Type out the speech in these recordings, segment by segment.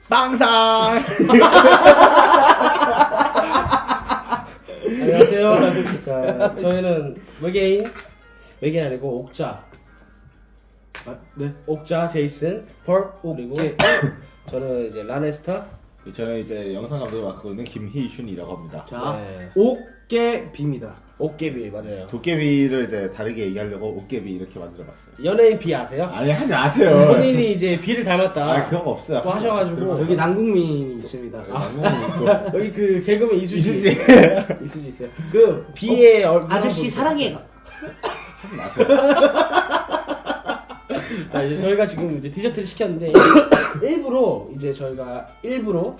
빵상. 안녕하세요. 자, 저희는 외계인 아니고 옥자. 네. 옥자 제이슨, 펄 그리고 저는 이제 라네스타. 저는 이제 영상 감독을 맡고 있는 김희준이라고 합니다. 자, 네. 옥개비입니다. 옥개비 맞아요. 도깨비를 이제 다르게 얘기하려고 옥깨비 이렇게 만들어봤어요. 연예인 비 아세요? 아니 하지 마세요. 본인이 이제 비를 닮았다. 아 그런 거 없어요. 또 하셔가지고 여기 남궁민이 있습니다. 여기 그 개그맨 이수지. 이수지. 이수지 있어요. 그 비의 아저씨 사랑해. 하지 마세요. 자, 이제 저희가 지금 이제 디저트를 시켰는데 저희가 일부러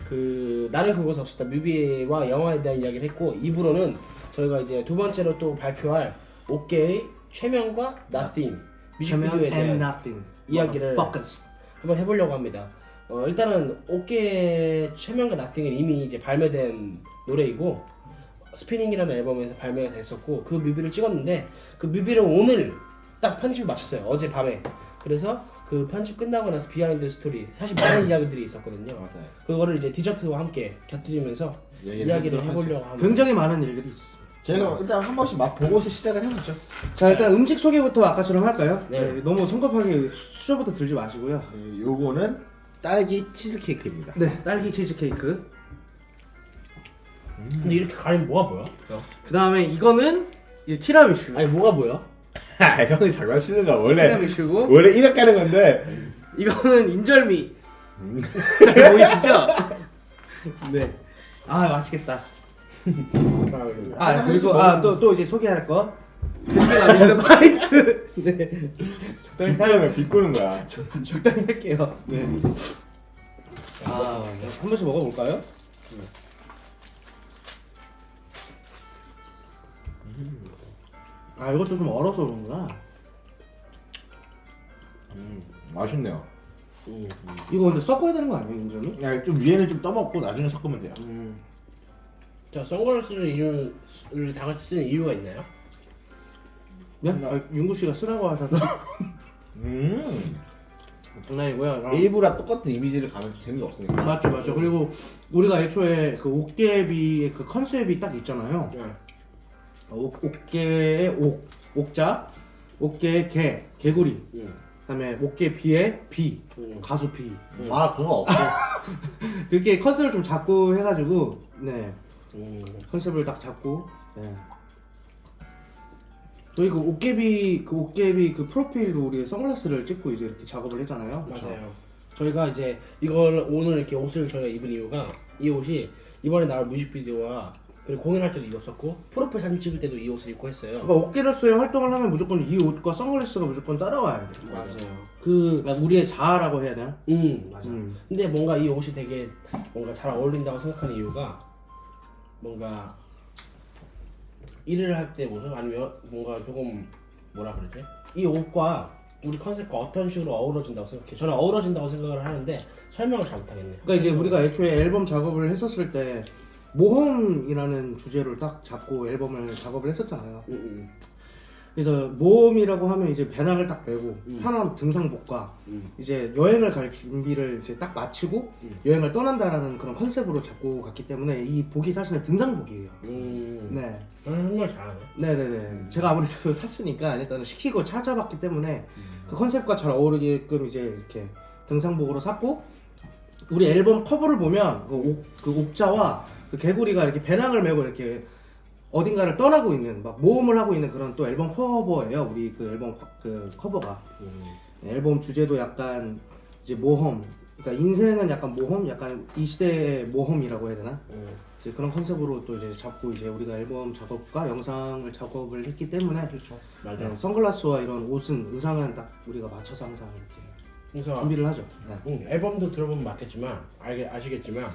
그 나는 그곳 없었다 뮤비와 영화에 대한 이야기를 했고 2부로는 저희가 이제 두 번째로 또 발표할 옥계의 최면과 Nothing 뮤직비디오에 and 대한 nothing. 이야기를 Focus. 한번 해보려고 합니다. 일단은 옥계의 최면과 Nothing은 이미 이제 발매된 노래이고 스피닝이라는 앨범에서 발매가 됐었고 그 뮤비를 찍었는데 그 뮤비를 오늘 딱 편집을 마쳤어요. 어제 밤에. 그래서 그 편집 끝나고 나서 비하인드 스토리 사실 많은 이야기들이 있었거든요. 맞아요. 그거를 이제 디저트와 함께 곁들이면서 이야기를 해보려고 합니다. 굉장히 많은 일들이 있었습니다. 저희가 일단 한 번씩 맛 보고서 시작을 해보죠. 자, 일단 음식 소개부터 아까처럼 할까요? 네. 네, 너무 성급하게 수저부터 들지 마시고요. 요거는 딸기 치즈케이크입니다. 네, 딸기 치즈케이크. 근데 이렇게 가리면 뭐가 보여? 그 다음에 이거는 이제 티라미슈. 아니 뭐가 보여? 아 형이 장난치는 거야 원래. 티라미슈고 원래 이렇게 하는 건데. 이거는 인절미. 잘 보이시죠? 네. 아, 맛있겠다. 아, 그리고 또 이제 소개할 거. 드시나 믹스 파이트. 네. 적당히 하려면 비꼬는 거야. 적당히 할게요. 네. 한 번씩 먹어볼까요? 아, 이것도 좀 얼어서 그런구나. 맛있네요. 이거 근데 섞어야 되는 거 아니에요, 인절미? 야, 좀 위에는 좀 떠먹고 나중에 섞으면 돼요. 자 선글라스를 이유를 다 같이 쓰는 이유가 있나요? 네? 윤구 씨가 쓰라고 하셔서 장난이고요. 일부랑 똑같은 이미지를 가면 재미가 없으니까. 맞죠. 그리고 우리가 애초에 그 옥개비의 그 컨셉이 딱 있잖아요. 네. 옥개의 옥자, 옥개의 개구리, 그다음에 옥개비의 비, 가수 비. 아 그런 거 없고. 그렇게 컨셉을 좀 잡고 해가지고 네 컨셉을 딱 잡고 네. 저희 그 옥개비 그 프로필로 우리 선글라스를 찍고 이제 이렇게 작업을 했잖아요. 맞아요. 저희가 이제 이걸 오늘 이렇게 옷을 저희가 입은 이유가 이 옷이 이번에 나올 뮤직비디오와 그리고 공연할 때도 입었었고 프로필 사진 찍을 때도 이 옷을 입고 했어요. 그러니까 옥개로서의 활동을 하면 무조건 이 옷과 선글라스가 무조건 따라와야 돼. 맞아요. 그러니까 우리의 자아라고 해야 되나? 맞아. 근데 뭔가 이 옷이 되게 뭔가 잘 어울린다고 생각하는 이유가 뭔가 일을 할 때 모습 아니면 뭔가 조금 뭐라 그러지? 이 옷과 우리 컨셉과 어떤 식으로 어우러진다고 생각해? 저는 어우러진다고 생각을 하는데 설명을 잘 못하겠네. 그러니까 이제 우리가 애초에 앨범 작업을 했었을 때 모험이라는 주제를 딱 잡고 앨범을 작업을 했었잖아요. 그래서 모험이라고 하면 이제 배낭을 딱 메고 편한 등산복과 이제 여행을 갈 준비를 이제 딱 마치고 여행을 떠난다라는 그런 컨셉으로 잡고 갔기 때문에 이 복이 사실은 등산복이에요. 네. 정말 잘하네. 네네네. 제가 아무래도 샀으니까 일단은 시키고 찾아봤기 때문에 그 컨셉과 잘 어우르게끔 이제 이렇게 등산복으로 샀고 우리 앨범 커버를 보면 그 옥자와 그 개구리가 이렇게 배낭을 메고 이렇게 어딘가를 떠나고 있는 막 모험을 하고 있는 그런 또 앨범 커버예요. 우리 그 앨범 그 커버가 앨범 주제도 약간 이제 모험. 그러니까 인생은 약간 모험, 약간 이 시대의 모험이라고 해야 되나? 이제 그런 컨셉으로 또 이제 잡고 이제 우리가 앨범 작업과 영상을 작업을 했기 때문에 그렇죠. 맞아. 네, 선글라스와 이런 옷은 의상은 딱 우리가 맞춰서 항상 이렇게 그래서 준비를 하죠. 네. 앨범도 들어보면 맞겠지만 아시겠지만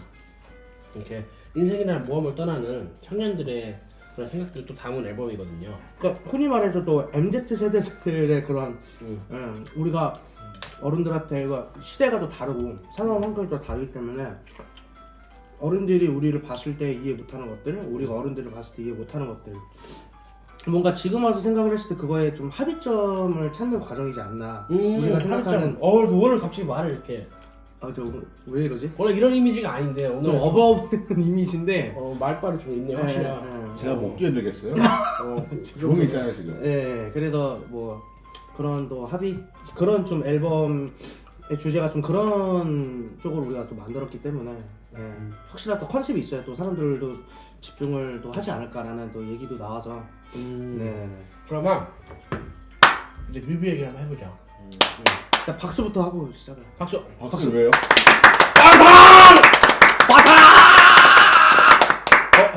이렇게 인생이라는 모험을 떠나는 청년들의 그런 생각들을 또 담은 앨범이거든요. 그러니까 흔히 말해서 또 MZ 세대들의 그런 우리가 어른들한테 시대가 또 다르고 살아온 환경이 또 다르기 때문에 어른들이 우리를 봤을 때 이해 못하는 것들, 우리가 어른들을 봤을 때 이해 못하는 것들 뭔가 지금 와서 생각을 했을 때 그거에 좀 합의점을 찾는 과정이지 않나 우리가 생각하는 그래서 오늘 갑자기 말을 이렇게 아 저 왜 이러지? 원래 이런 이미지가 아닌데 오늘 좀 어버버리는 이미지인데. 말빨이 좀 있네 확실히. 제가 못 끼어들겠어요. 그 조용히 있잖아요 지금. 네, 그래서 뭐 그런 또 합의 그런 좀 앨범의 주제가 좀 그런 쪽으로 우리가 또 만들었기 때문에 확실한 또 컨셉이 있어야 또 사람들도 집중을 또 하지 않을까라는 또 얘기도 나와서 네. 그러면 이제 뮤비 얘기를 한번 해보자. 일단 박수부터 하고 시작을. 박수. 박수 왜요?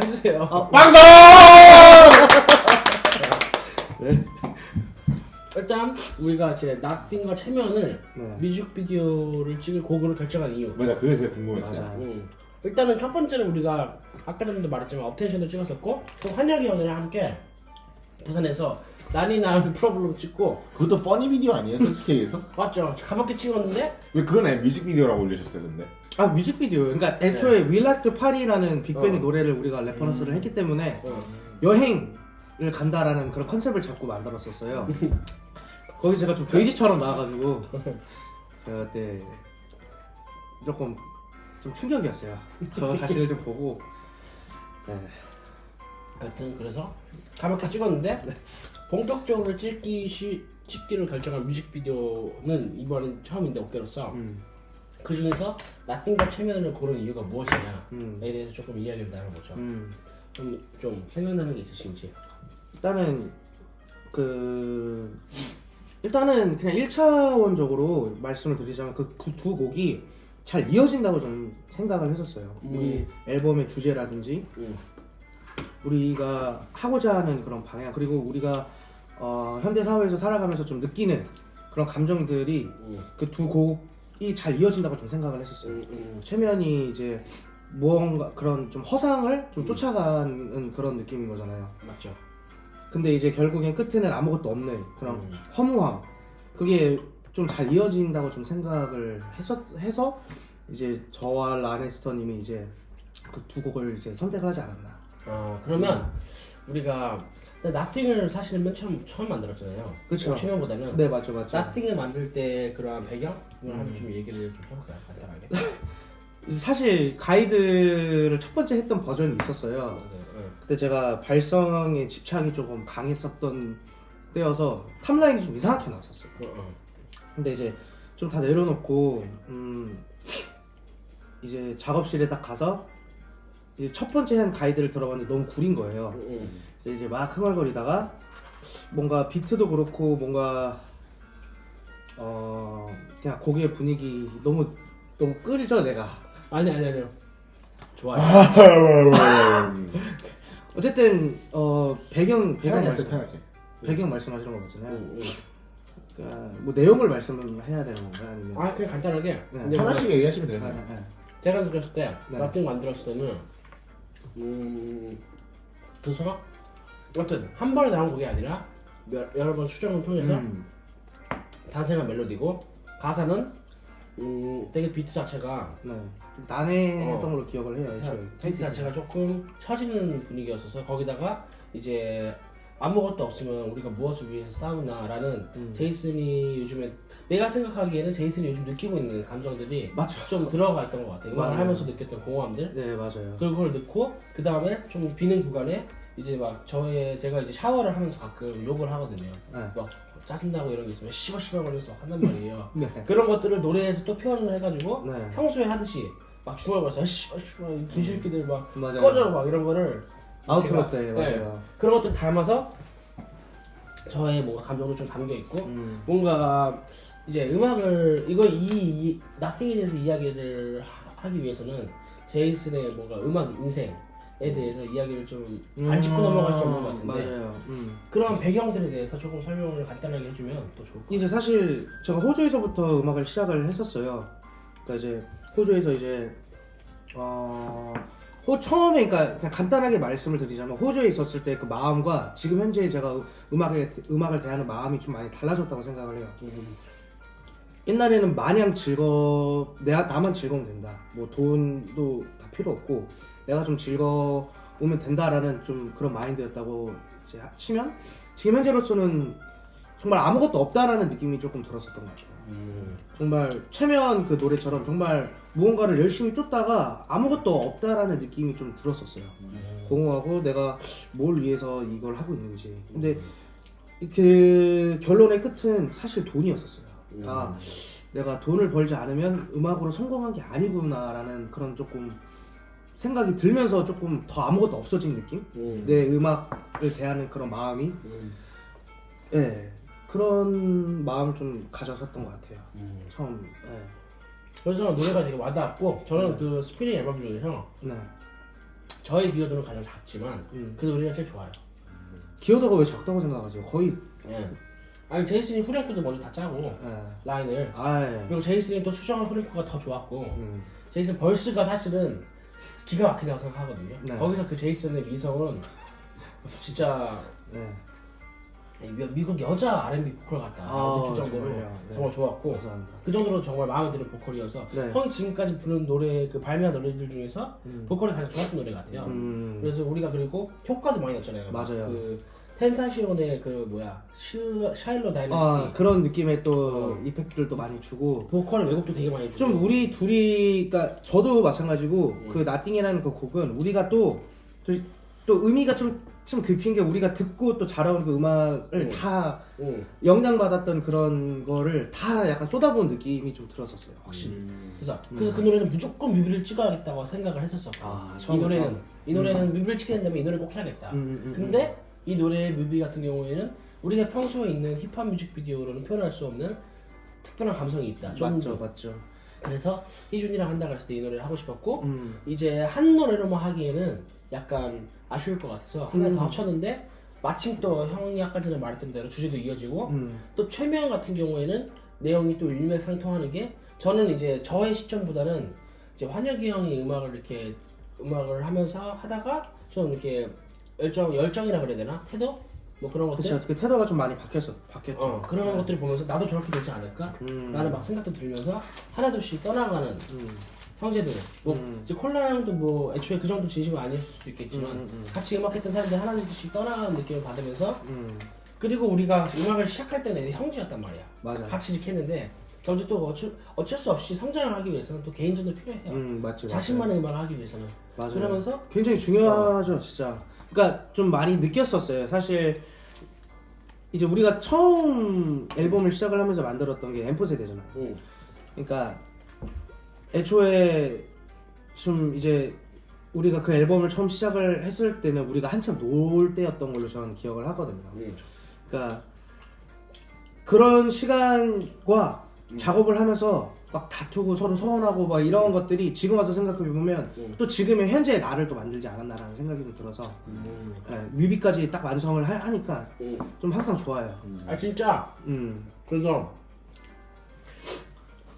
해주세요. 빵성! 네. 일단 우리가 이제 낫띵과 체면을 네. 뮤직비디오를 찍을 곡으로 결정한 이유. 맞아 그게 제가 궁금했어요. 맞아. 일단은 첫 번째는 우리가 아까 전에도 말했지만 업텐션도 찍었었고 또 환혁이 형이랑 함께 부산에서 난이난 프로블럼 찍고 그것도 퍼니 비디오 아니에요? 솔직히 얘기해서? 맞죠? 가볍게 찍었는데 왜 그건 아니 뮤직비디오라고 올리셨어요 근데? 아 뮤직비디오. 그러니까 애초에 We Like to Party라는 빅뱅의 노래를 우리가 레퍼런스를 했기 때문에 여행을 간다라는 그런 컨셉을 잡고 만들었었어요. 거기 제가 좀 돼지처럼 나와가지고 제가 그때 조금 좀 충격이었어요. 저 자신을 좀 보고. 네. 하여튼 그래서 가볍게 찍었는데 본격적으로 찍기를 결정한 뮤직비디오는 이번엔 처음인데 어깨로서 그 중에서 나띵과 체면을 고른 이유가 무엇이냐에 대해서 조금 이야기를 나눠보죠. 좀 생각나는 게 있으신지. 일단은 그냥 1차원적으로 말씀을 드리자면 그 두 곡이 잘 이어진다고 저는 생각을 했었어요. 우리 앨범의 주제라든지 우리가 하고자 하는 그런 방향, 그리고 우리가 현대 사회에서 살아가면서 좀 느끼는 그런 감정들이 그 두 곡이 잘 이어진다고 좀 생각을 했었어요. 최면이 이제 무언가 그런 좀 허상을 좀 쫓아가는 그런 느낌인 거잖아요. 맞죠? 근데 이제 결국엔 끝에는 아무것도 없는 그런 허무함, 그게 좀 잘 이어진다고 좀 생각을 해서 이제 저와 라네스터님이 이제 그 두 곡을 이제 선택을 하지 않았나. 그러면 우리가 나띵을 사실 맨 처음 만들었잖아요. 그쵸. 체면보다는 네 맞죠. 나띵을 만들 때 그러한 배경을 한번 좀 얘기를 좀 해볼까요? 간단하게. 사실 가이드를 첫 번째 했던 버전이 있었어요. 네. 그때 제가 발성에 집착이 조금 강했었던 때여서 탑라인이 좀 이상하게 나왔었어요. 근데 이제 좀 다 내려놓고 이제 작업실에 딱 가서 이제 첫 번째 한 가이드를 들어봤는데 너무 구린 거예요. 그래서 이제 막 흥얼거리다가 뭔가 비트도 그렇고 뭔가 그냥 곡의 분위기 너무 끌죠 내가. 아니요. 좋아요. 어쨌든 배경 편하게 편하게. 배경 말씀하시는 거 같잖아요. 그러니까 뭐 내용을 말씀해야 되는 건가요? 아니면 그냥 간단하게. 네. 편하시게 얘기하시면 돼요. 네. 제가 느꼈을 때 네. 나띵 만들었을 때는 그래서 어떤 한 번에 나온 곡이 아니라 여러 번 수정을 통해서 탄생한 멜로디고 가사는 되게 비트 자체가 네. 좀 난해했던 걸로 기억을 해요. 애초에. 비트 자체가 조금 처지는 분위기였어서 거기다가 이제 아무것도 없으면 우리가 무엇을 위해서 싸우나라는 제이슨이 요즘에 내가 생각하기에는 제이슨이 요즘 느끼고 있는 감정들이 맞죠. 좀 들어가 있던 것 같아요. 음악을 맞아요. 하면서 느꼈던 공허함들. 네 맞아요. 그걸 넣고 그 다음에 좀 비는 구간에 이제 막 제가 이제 샤워를 하면서 가끔 욕을 하거든요. 네. 막 짜증나고 이런 게 있으면 씨발 거리면서 막 한단 말이에요. 네. 그런 것들을 노래에서 또 표현을 해가지고 네. 평소에 하듯이 막 중얼거려서 씨발 이 새끼들 막 맞아요. 꺼져 막 이런 거를 아우트로 제가, 때 맞아요. 그런 것들 닮아서 저의 뭔가 감정도 좀 담겨 있고 뭔가 이제 음악을 이 나띵에 대해서 이야기를 하기 위해서는 제이슨의 뭔가 음악 인생에 대해서 이야기를 좀 안 짚고 넘어갈 수 없는 것 같은데 맞아요. 그런 배경들에 대해서 조금 설명을 간단하게 해주면 또 좋을 것 같아요. 이제 사실 제가 호주에서부터 음악을 시작을 했었어요. 그러니까 이제 호주에서 이제 처음에 그러니까 그냥 간단하게 말씀을 드리자면 호주에 있었을 때 그 마음과 지금 현재 제가 음악을 대하는 마음이 좀 많이 달라졌다고 생각을 해요. 옛날에는 마냥 나만 즐거우면 된다. 뭐 돈도 다 필요 없고 내가 좀 즐거우면 된다라는 좀 그런 마인드였다고 이제 치면 지금 현재로서는 정말 아무것도 없다라는 느낌이 조금 들었었던 것 같아요. 정말 최면 그 노래처럼 정말 무언가를 열심히 쫓다가 아무것도 없다라는 느낌이 좀 들었었어요. 공허하고 내가 뭘 위해서 이걸 하고 있는지. 근데 그 결론의 끝은 사실 돈이었었어요. 아, 내가 돈을 벌지 않으면 음악으로 성공한 게 아니구나라는 그런 조금 생각이 들면서 조금 더 아무것도 없어진 느낌? 내 음악을 대하는 그런 마음이 예, 그런 마음을 좀 가졌었던 것 같아요. 처음. 예. 그래서 노래가 되게 와닿았고 저는 그 스피닝 앨범 중에서 네. 저의 기여도는 가장 작지만 그 노래가 제일 좋아요. 기여도가 왜 적다고 생각하세요? 거의. 예. 아니 제이슨이 후렴구도 먼저 다 짜고 예. 라인을 아, 예. 그리고 제이슨이 또 수정한 후렴구가 더 좋았고 제이슨 벌스가 사실은 기가 막히다고 생각하거든요. 네. 거기서 그 제이슨의 미성은 진짜 네. 미국 여자 R&B 보컬 같다 느낄 정도로 정말요. 네. 정말 좋았고 감사합니다. 그 정도로 정말 마음에 드는 보컬이어서 네. 형이 지금까지 부른 노래 그 발매한 노래들 중에서 보컬이 가장 좋았던 노래 같아요. 그래서 우리가 그리고 효과도 많이 넣었잖아요. 맞아요. 그 텐타시온의 그 뭐야 샤일로 다이너스티 아, 그런 느낌의 또 이펙트를 또 많이 주고 보컬의 왜곡도 되게 많이 주고 좀 우리 둘이 그러니까 저도 마찬가지고 그 나띵이라는 그 곡은 우리가 또 의미가 좀 급힌 게 우리가 듣고 또 자라온 그 음악을 다 영향받았던 그런 거를 다 약간 쏟아부은 느낌이 좀 들었었어요, 확실히. 그래서 그 노래는 무조건 뮤비를 찍어야겠다고 생각을 했었었고 아, 이 노래는 뮤비를 찍게 된다면 이 노래 꼭 해야겠다. 근데 이 노래의 뮤비 같은 경우에는 우리가 평소에 있는 힙합 뮤직비디오로는 표현할 수 없는 특별한 감성이 있다. 좀 맞죠, 맞죠. 그래서 희준이랑 한다고 했을 때 이 노래를 하고 싶었고 이제 한 노래로만 하기에는 약간 아쉬울 것 같아서 하나 더 합쳤는데 마침 또 형이 아까 전에 말했던 대로 주제도 이어지고 또 최면 같은 경우에는 내용이 또 일맥상통하는 게 저는 이제 저의 시점보다는 이제 환혁이 형이 음악을 하면서 하다가 좀 이렇게 열정이라 그래야 되나? 태도? 뭐 그런 것들? 그쵸, 그 태도가 좀 많이 바뀌었죠. 그런 것들을 보면서 나도 저렇게 되지 않을까? 라는 막 생각도 들면서 하나둘씩 떠나가는 형제들 뭐 이제 콜라 형도 뭐 애초에 그 정도 진심은 아닐 수도 있겠지만 같이 음악했던 사람들이 하나둘씩 떠나가는 느낌을 받으면서 그리고 우리가 음악을 시작할 때는 형제였단 말이야. 맞아. 같이 이렇게 했는데 경제 또 어쩔 수 없이 성장을 하기 위해서는 또 개인전도 필요해요. 맞지, 자신만의 음악을 하기 위해서는. 맞아요. 그러면서 굉장히 중요하죠, 진짜. 그러니까 좀 많이 느꼈었어요. 사실 이제 우리가 처음 앨범을 시작을 하면서 만들었던 게 M4 세대잖아요. 그러니까 애초에 좀 이제 우리가 그 앨범을 처음 시작을 했을 때는 우리가 한참 놀 때였던 걸로 저는 기억을 하거든요. 그러니까 그런 시간과 작업을 하면서 막 다투고 서로 서운하고 막 이런 것들이 지금 와서 생각해 보면 또 지금의 현재의 나를 또 만들지 않았나라는 생각이 좀 들어서 예, 뮤비까지 딱 완성을 하니까 좀 항상 좋아요. 아 진짜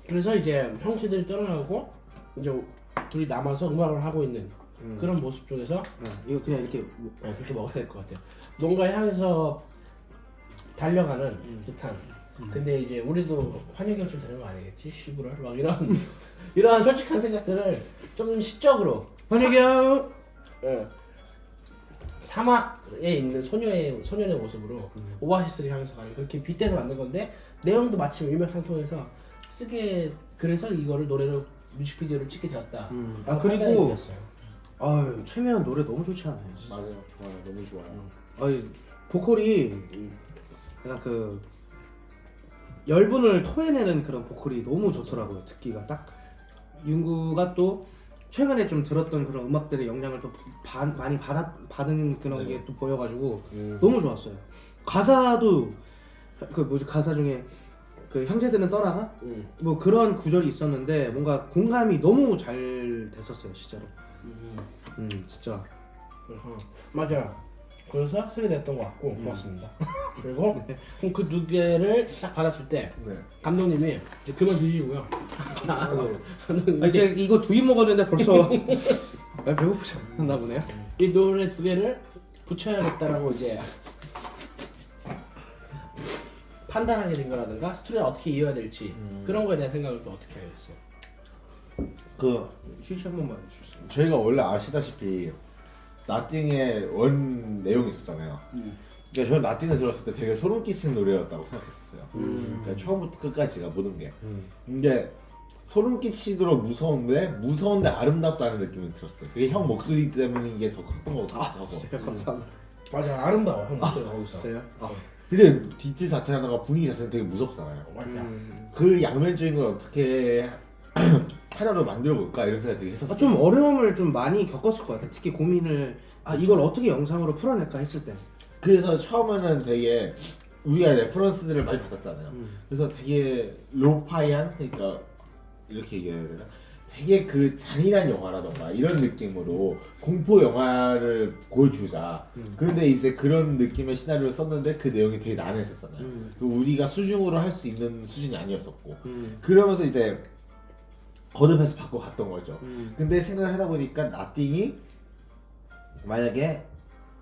그래서 이제 형제들이 떠나가고 이제 둘이 남아서 음악을 하고 있는 그런 모습 쪽에서 이거 그냥 이렇게 그렇게 먹어야 될 것 같아요. 뭔가 향해서 달려가는 듯한. 근데 이제 우리도 환영이 좀 되는 거 아니겠지? 시부를 막 이런 솔직한 생각들을 좀 시적으로 환희경 사막에 있는 소년의 모습으로 오아시스를 향해서 가는 그렇게 빗대서 만든 건데 내용도 마침 일맥상통해서 그래서 이거를 노래로 뮤직비디오를 찍게 되었다. 아 그리고 아유 최면 노래 너무 좋지 않아요? 진짜? 맞아요. 너무 좋아요. 아니 보컬이 약간 그 열분을 토해내는 그런 보컬이 너무 좋더라고요. 듣기가 딱 윤구가 또 최근에 좀 들었던 그런 음악들의 영향을 또 많이 받은 그런 게 또 보여가지고 너무 좋았어요. 가사도 가사 중에 그 형제들은 떠나가 뭐 그런 구절이 있었는데 뭔가 공감이 너무 잘 됐었어요, 진짜로. 진짜. 맞아요. 그래서 쓰게 됐던 것 같고 고맙습니다. 그리고 그럼 그 두 개를 딱 받았을 때 감독님이 이제 그만 드시고요. 이제 이거 두 입 먹었는데 벌써 배고프셨나 보네요. 이 노래 두 개를 붙여야겠다라고 이제 판단하게 된 거라든가 스토리를 어떻게 이어야 될지 그런 거에 대한 생각을 또 어떻게 하게 됐어요? 휴지 한 번만 해주세요. 저희가 원래 아시다시피 나띵의 원 내용이 있었잖아요. 그러니까 저는 나띵을 들었을 때 되게 소름 끼치는 노래였다고 생각했었어요. 그러니까 처음부터 끝까지가 모든 게. 근데 소름 끼치도록 무서운데 아름답다는 느낌이 들었어요. 그게 형 목소리 때문인 게 더 컸던 것 같고. 진짜 감사합니다. 맞아 아름다워 형 목소리가 거기서. 진짜요? 근데 디트 자체가 분위기 자체는 되게 무섭잖아요. 맞아. 그 양면적인 걸 어떻게 하나로 만들어 볼까 이런 생각 되게 했었어요. 좀 어려움을 좀 많이 겪었을 것 같아. 특히 고민을 이걸 어떻게 영상으로 풀어낼까 했을 때. 그래서 처음에는 되게 우리가 레퍼런스들을 많이 받았잖아요. 그래서 되게 로파이한 그러니까 이렇게 얘기해야 되나? 되게 그 잔인한 영화라던가 이런 느낌으로 공포 영화를 보여주자. 근데 이제 그런 느낌의 시나리오를 썼는데 그 내용이 되게 난해했었잖아요. 우리가 수중으로 할 수 있는 수준이 아니었었고. 그러면서 이제 거듭해서 바꿔갔던 거죠. 근데 생각을 하다 보니까 나띵이 만약에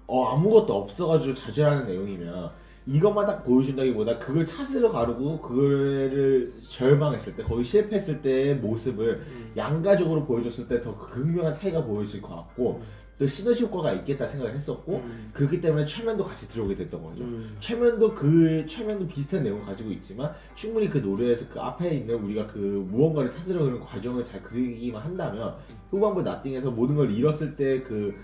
아무것도 없어가지고 좌절하는 내용이면 이것만 딱 보여준다기보다 그걸 찾으러 가르고 그거를 절망했을 때 거의 실패했을 때의 모습을 양가적으로 보여줬을 때 더 극명한 차이가 보여질 것 같고 또 시너지 효과가 있겠다 생각을 했었고 그렇기 때문에 최면도 같이 들어오게 됐던 거죠. 최면도 비슷한 내용을 가지고 있지만 충분히 그 노래에서 그 앞에 있는 우리가 그 무언가를 찾으러 가는 과정을 잘 그리기만 한다면 후반부 나띵에서 모든 걸 잃었을 때 그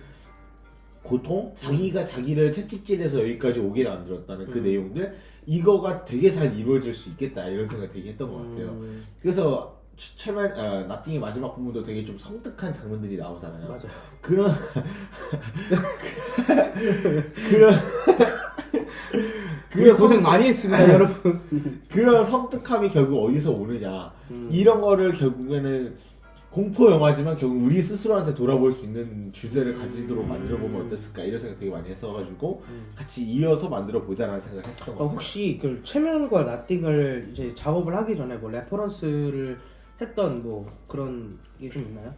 고통? 자기가 자기를 채찍질해서 여기까지 오게 만들었다는 그 내용들 이거가 되게 잘 이루어질 수 있겠다 이런 생각을 되게 했던 것 같아요. 그래서 나띵의 마지막 부분도 되게 좀 섬뜩한 장면들이 나오잖아요. 맞아. 그런 그래 고생 많이 했습니다, 여러분. 그런 섬뜩함이 결국 어디서 오느냐 이런 거를 결국에는 공포 영화지만 결국 우리 스스로한테 돌아볼 수 있는 주제를 가지도록 만들어 보면 어땠을까 이런 생각 되게 많이 했어가지고 같이 이어서 만들어 보자라는 생각을 했었던 것 같아요. 혹시 그 최면과 나띵을 이제 작업을 하기 전에 뭐 레퍼런스를 했던 뭐 그런 게 좀 있나요?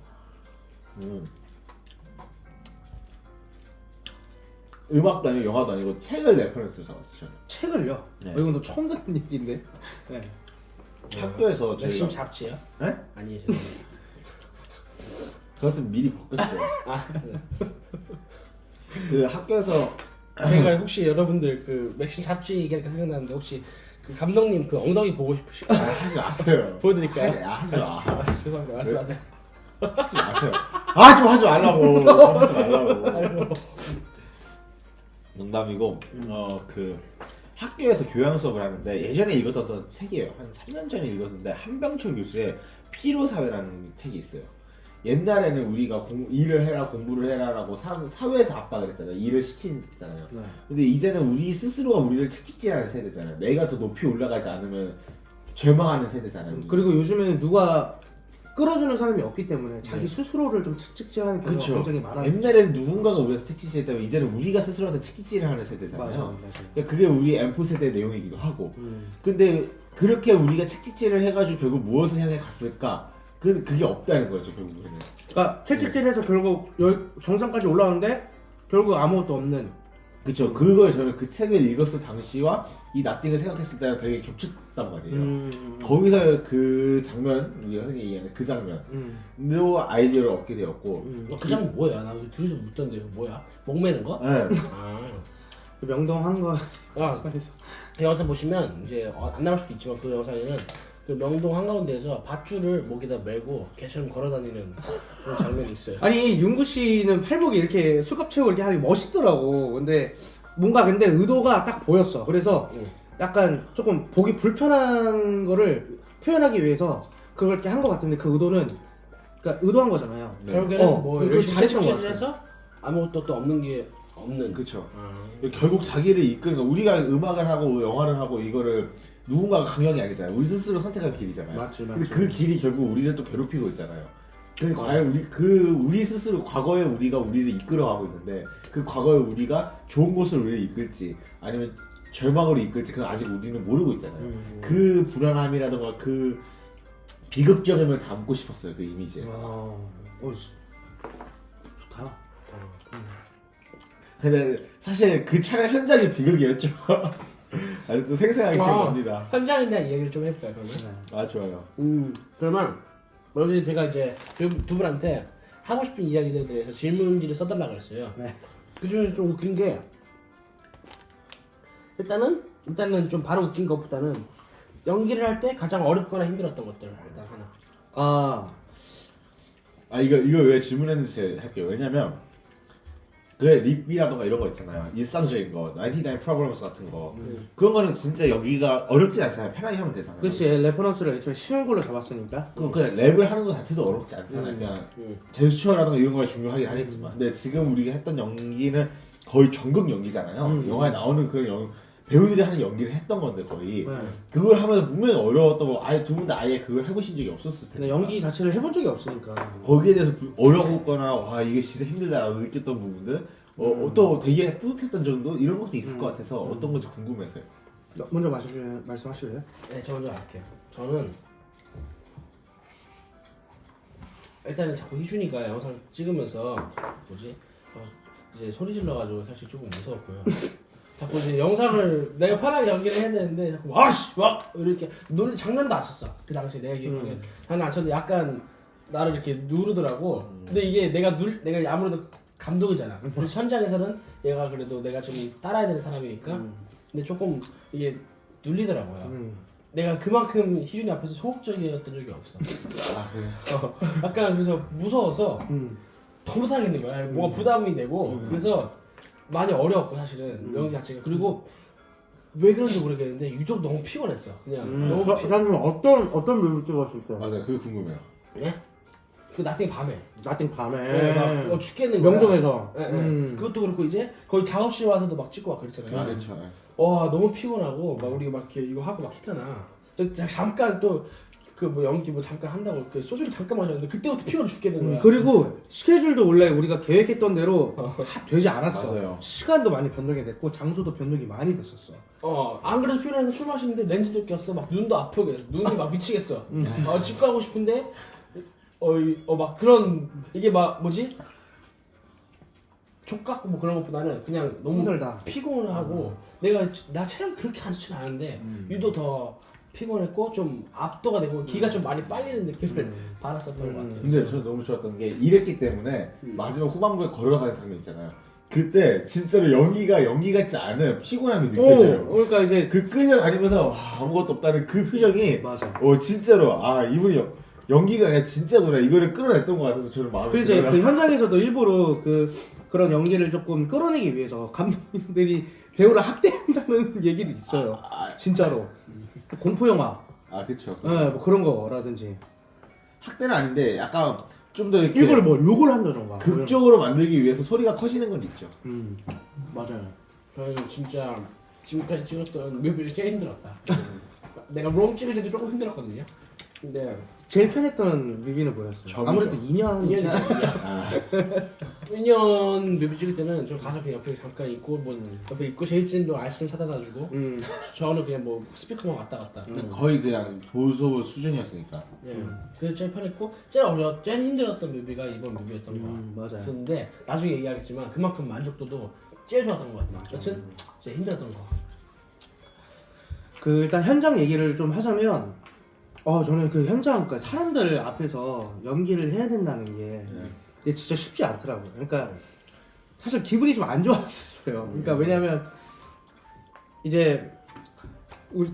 음악도 아니고 영화도 아니고 책을 레퍼런스로 잡았어요. 저는. 책을요? 네. 이건 너 처음 듣는 얘기인데. 네. 학교에서 맥심 저희가 잡지요? 네? 아니에요. 그것은 미리 벗겼죠. 아 그 학교에서 제가 혹시 여러분들 그 맥심 잡지 얘기하니까 생각나는데 혹시 그 감독님 그 엉덩이 보고 싶으실까요? 하지 마세요. 보여드릴까요? 하지 마. 죄송합니다. 말씀하세요. 하지 마세요. 좀 하지 말라고. 하지 말라고. 농담이고 그 학교에서 교양 수업을 하는데 예전에 읽었던 책이에요. 한 3년 전에 읽었는데 한병철 교수의 피로사회라는 책이 있어요. 옛날에는 우리가 일을 해라 공부를 해라라고 사회에서 압박을 했잖아요. 일을 시키잖아요. 네. 근데 이제는 우리 스스로가 우리를 채찍질하는 세대잖아요. 내가 더 높이 올라가지 않으면 절망하는 세대잖아요. 그리고 요즘에는 누가 끌어주는 사람이 없기 때문에 자기 네. 스스로를 좀 채찍질하는 경우가 그렇죠. 굉장히 많아요. 옛날에는 누군가가 우리한테 채찍질했다면 이제는 우리가 스스로한테 채찍질을 하는 세대잖아요. 맞아요. 그러니까 그게 우리 M4 세대의 내용이기도 하고. 근데 그렇게 우리가 채찍질을 해가지고 결국 무엇을 향해 갔을까? 그게 없다는 거죠 결국에는. 그러니까 채찍질해서 결국 정상까지 올라오는데 결국 아무것도 없는. 그쵸. 그걸 저는 그 책을 읽었을 당시와 이 나띵을 생각했을 때랑 되게 겹쳤단 말이에요. 거기서 그 장면, 우리가 흔히 얘기하는 그 장면도 아이디어를 얻게 되었고. 그 장면 뭐야? 나 둘이서 묻던데요. 뭐야? 목매는 거? 네. 그 명동한 거. 그 영상 보시면 이제 안 나올 수도 있지만 그 영상에는 그 명동 한가운데에서 밧줄을 목에다 메고 개처럼 걸어다니는 그런 장면이 있어요. 아니 윤구 씨는 팔목이 이렇게 수갑 채고 이렇게 하는 게 멋있더라고. 근데 의도가 딱 보였어. 그래서 약간 조금 보기 불편한 거를 표현하기 위해서 그걸 이렇게 한 것 같은데 그 의도는 그러니까 의도한 거잖아요. 네. 결국에는 뭐 그걸 열심히 잘했던 것 채찍질을 같아. 해서 아무것도 또 없는 게 없는. 그쵸. 결국 자기를 이끄는 거. 우리가 음악을 하고 영화를 하고 이거를 누군가가 강요한 게 아니잖아요. 우리 스스로 선택한 길이잖아요. 맞죠. 근데 그 길이 결국 우리를 또 괴롭히고 있잖아요. 과연 우리 스스로 과거에 우리가 우리를 이끌어가고 있는데 그 과거에 우리가 좋은 곳으로 우리를 이끌지 아니면 절망으로 이끌지 그건 아직 우리는 모르고 있잖아요. 그 불안함이라던가 그 비극적임을 담고 싶었어요. 그 이미지에. 좋다. 근데 사실 그 촬영 현장이 비극이었죠. 아직도 생생하게 기억납니다. 현장에 대한 이야기를 좀 해볼까요 그러면? 좋아요. 그러면 여기 제가 이제 두 분한테 하고 싶은 이야기들에 대해서 질문지를 써달라고 했어요. 네. 그 중에 좀 웃긴 게 일단은 좀 바로 웃긴 것보다는 연기를 할 때 가장 어렵거나 힘들었던 것들 일단 하나. 이거 왜 질문했는지 할게요. 왜냐면 그 립이라던가 이런 거 있잖아요. 일상적인 거, 99 Problems 같은 거. 그런 거는 진짜 여기가 어렵지 않잖아요. 편하게 하면 되잖아요. 그렇지 레퍼런스를 애초에 쉬운 걸로 잡았으니까. 그냥 랩을 하는 거 자체도 어렵지 않잖아요. 그냥 제스처라던가 이런 걸 중요하긴 하겠지만. 근데 지금 우리가 했던 연기는 거의 전극 연기잖아요. 영화에 나오는 그런 배우들이 하는 연기를 했던 건데 거의 그걸 하면서 분명히 어려웠던 거 아예 두 분 다 아예 그걸 해보신 적이 없었을 텐데 근데 연기 자체를 해본 적이 없으니까. 거기에 대해서 어려웠거나 와 이게 진짜 힘들다라고 느꼈던 부분들 또 되게 뿌듯했던 정도 이런 것도 있을 것 같아서 어떤 건지 궁금해서요. 먼저 말씀하실래요? 네, 저 먼저 할게요. 저는 일단은 자꾸 희준이가 영상 찍으면서 이제 소리 질러가지고 사실 조금 무서웠고요. 자꾸 이제 영상을 내가 편하게 연기를 해야 되는데 자꾸 아씨 막 이렇게 장난도 안 쳤어. 그 당시에 내가 기억하기에 장난 안 쳤는데 약간 나를 이렇게 누르더라고. 근데 이게 내가 아무래도 감독이잖아. 그래서 현장에서는 얘가 그래도 내가 좀 따라야 되는 사람이니까. 근데 조금 이게 눌리더라고요. 내가 그만큼 희준이 앞에서 소극적이었던 적이 없어. 아 그래요? 약간 그래서 무서워서 더 못하겠는 거야. 뭔가 부담이 되고 그래서 많이 어려웠고 사실은 연기 자체가. 그리고 왜 그런지 모르겠는데 유독 너무 피곤했어. 그냥 너무 그럼 어떤 뮤비 찍었을 때? 맞아요. 그거 궁금해요. 네? 그 나띵 밤에. 나띵 밤에. 네, 막 죽겠는 거야. 명동에서. 네, 네. 그것도 그렇고 이제 거의 작업실 와서도 막 찍고 막 그랬잖아요. 그렇죠. 와 너무 피곤하고 막 우리가 막 이렇게 이거 하고 막 했잖아. 그래서 잠깐 또 그 뭐 연기 뭐 잠깐 한다고 그 소주를 잠깐 마셨는데 그때부터 피곤 죽겠는 거야. 그리고 스케줄도 원래 우리가 계획했던 대로 되지 않았어. 맞아요. 시간도 많이 변동이 됐고 장소도 변동이 많이 됐었어. 안 그래도 피곤해서 술 마시는데 렌즈도 꼈어. 막 눈도 아프게 눈이 막 미치겠어. 집 가고 싶은데 막 그런 이게 막 뭐지? 족같고 뭐 그런 것보다는 그냥 너무 힘들다. 피곤하고 나 체력 그렇게 안 좋진 않은데 유독 더 피곤했고 좀 압도가 되고 기가 좀 많이 빨리는 느낌을 받았었던 것 같아요. 근데 저는 너무 좋았던 게 이랬기 때문에 마지막 후반부에 걸어가는 장면 있잖아요. 그때 진짜로 연기 같지 않은 피곤함이 느껴져요. 그러니까 이제 그 끌려다니면서 와, 아무것도 없다는 그 표정이 맞아. 진짜로 이분이 연기가 아니라 진짜구나 이거를 끌어냈던 것 같아서 저는 마음에 그래서 들어요. 그 현장에서도 일부러 그런 연기를 조금 끌어내기 위해서 감독님들이 배우를 학대한다는 얘기도 있어요. 진짜로 공포 영화, 그쵸. 뭐 그런 거라든지 학대는 아닌데 약간 좀 더 이렇게 일부러 뭐 욕을 한다던가. 극적으로 만들기 위해서 소리가 커지는 건 있죠. 맞아요. 저는 진짜 지금까지 찍었던 뮤비를 제일 힘들었다. 내가 롬 찍을 때도 조금 힘들었거든요. 근데 제일 편했던 뮤비는 뭐였어요? 저기요. 아무래도 2년 2년 뮤비 찍을 때는 저 가서 그냥 옆에 잠깐 있고 뭐 옆에 있고 제이슨도 아이스크림 사다 주고 저는 그냥 뭐 스피커만 왔다 갔다. 거의 그냥 보소 수준이었으니까. 그래서 제일 편했고 제일 힘들었던 뮤비가 이번 뮤비였던 거 맞아요. 같은데 나중에 얘기하겠지만 그만큼 만족도도 제일 좋았던 것 같아요. 여튼 제일 힘들었던 거. 일단 현장 얘기를 좀 하자면 저는 그 현장 그러니까 사람들 앞에서 연기를 해야 된다는 게 이게 진짜 쉽지 않더라고요. 그러니까 사실 기분이 좀 안 좋았어요. 그러니까 왜냐면 이제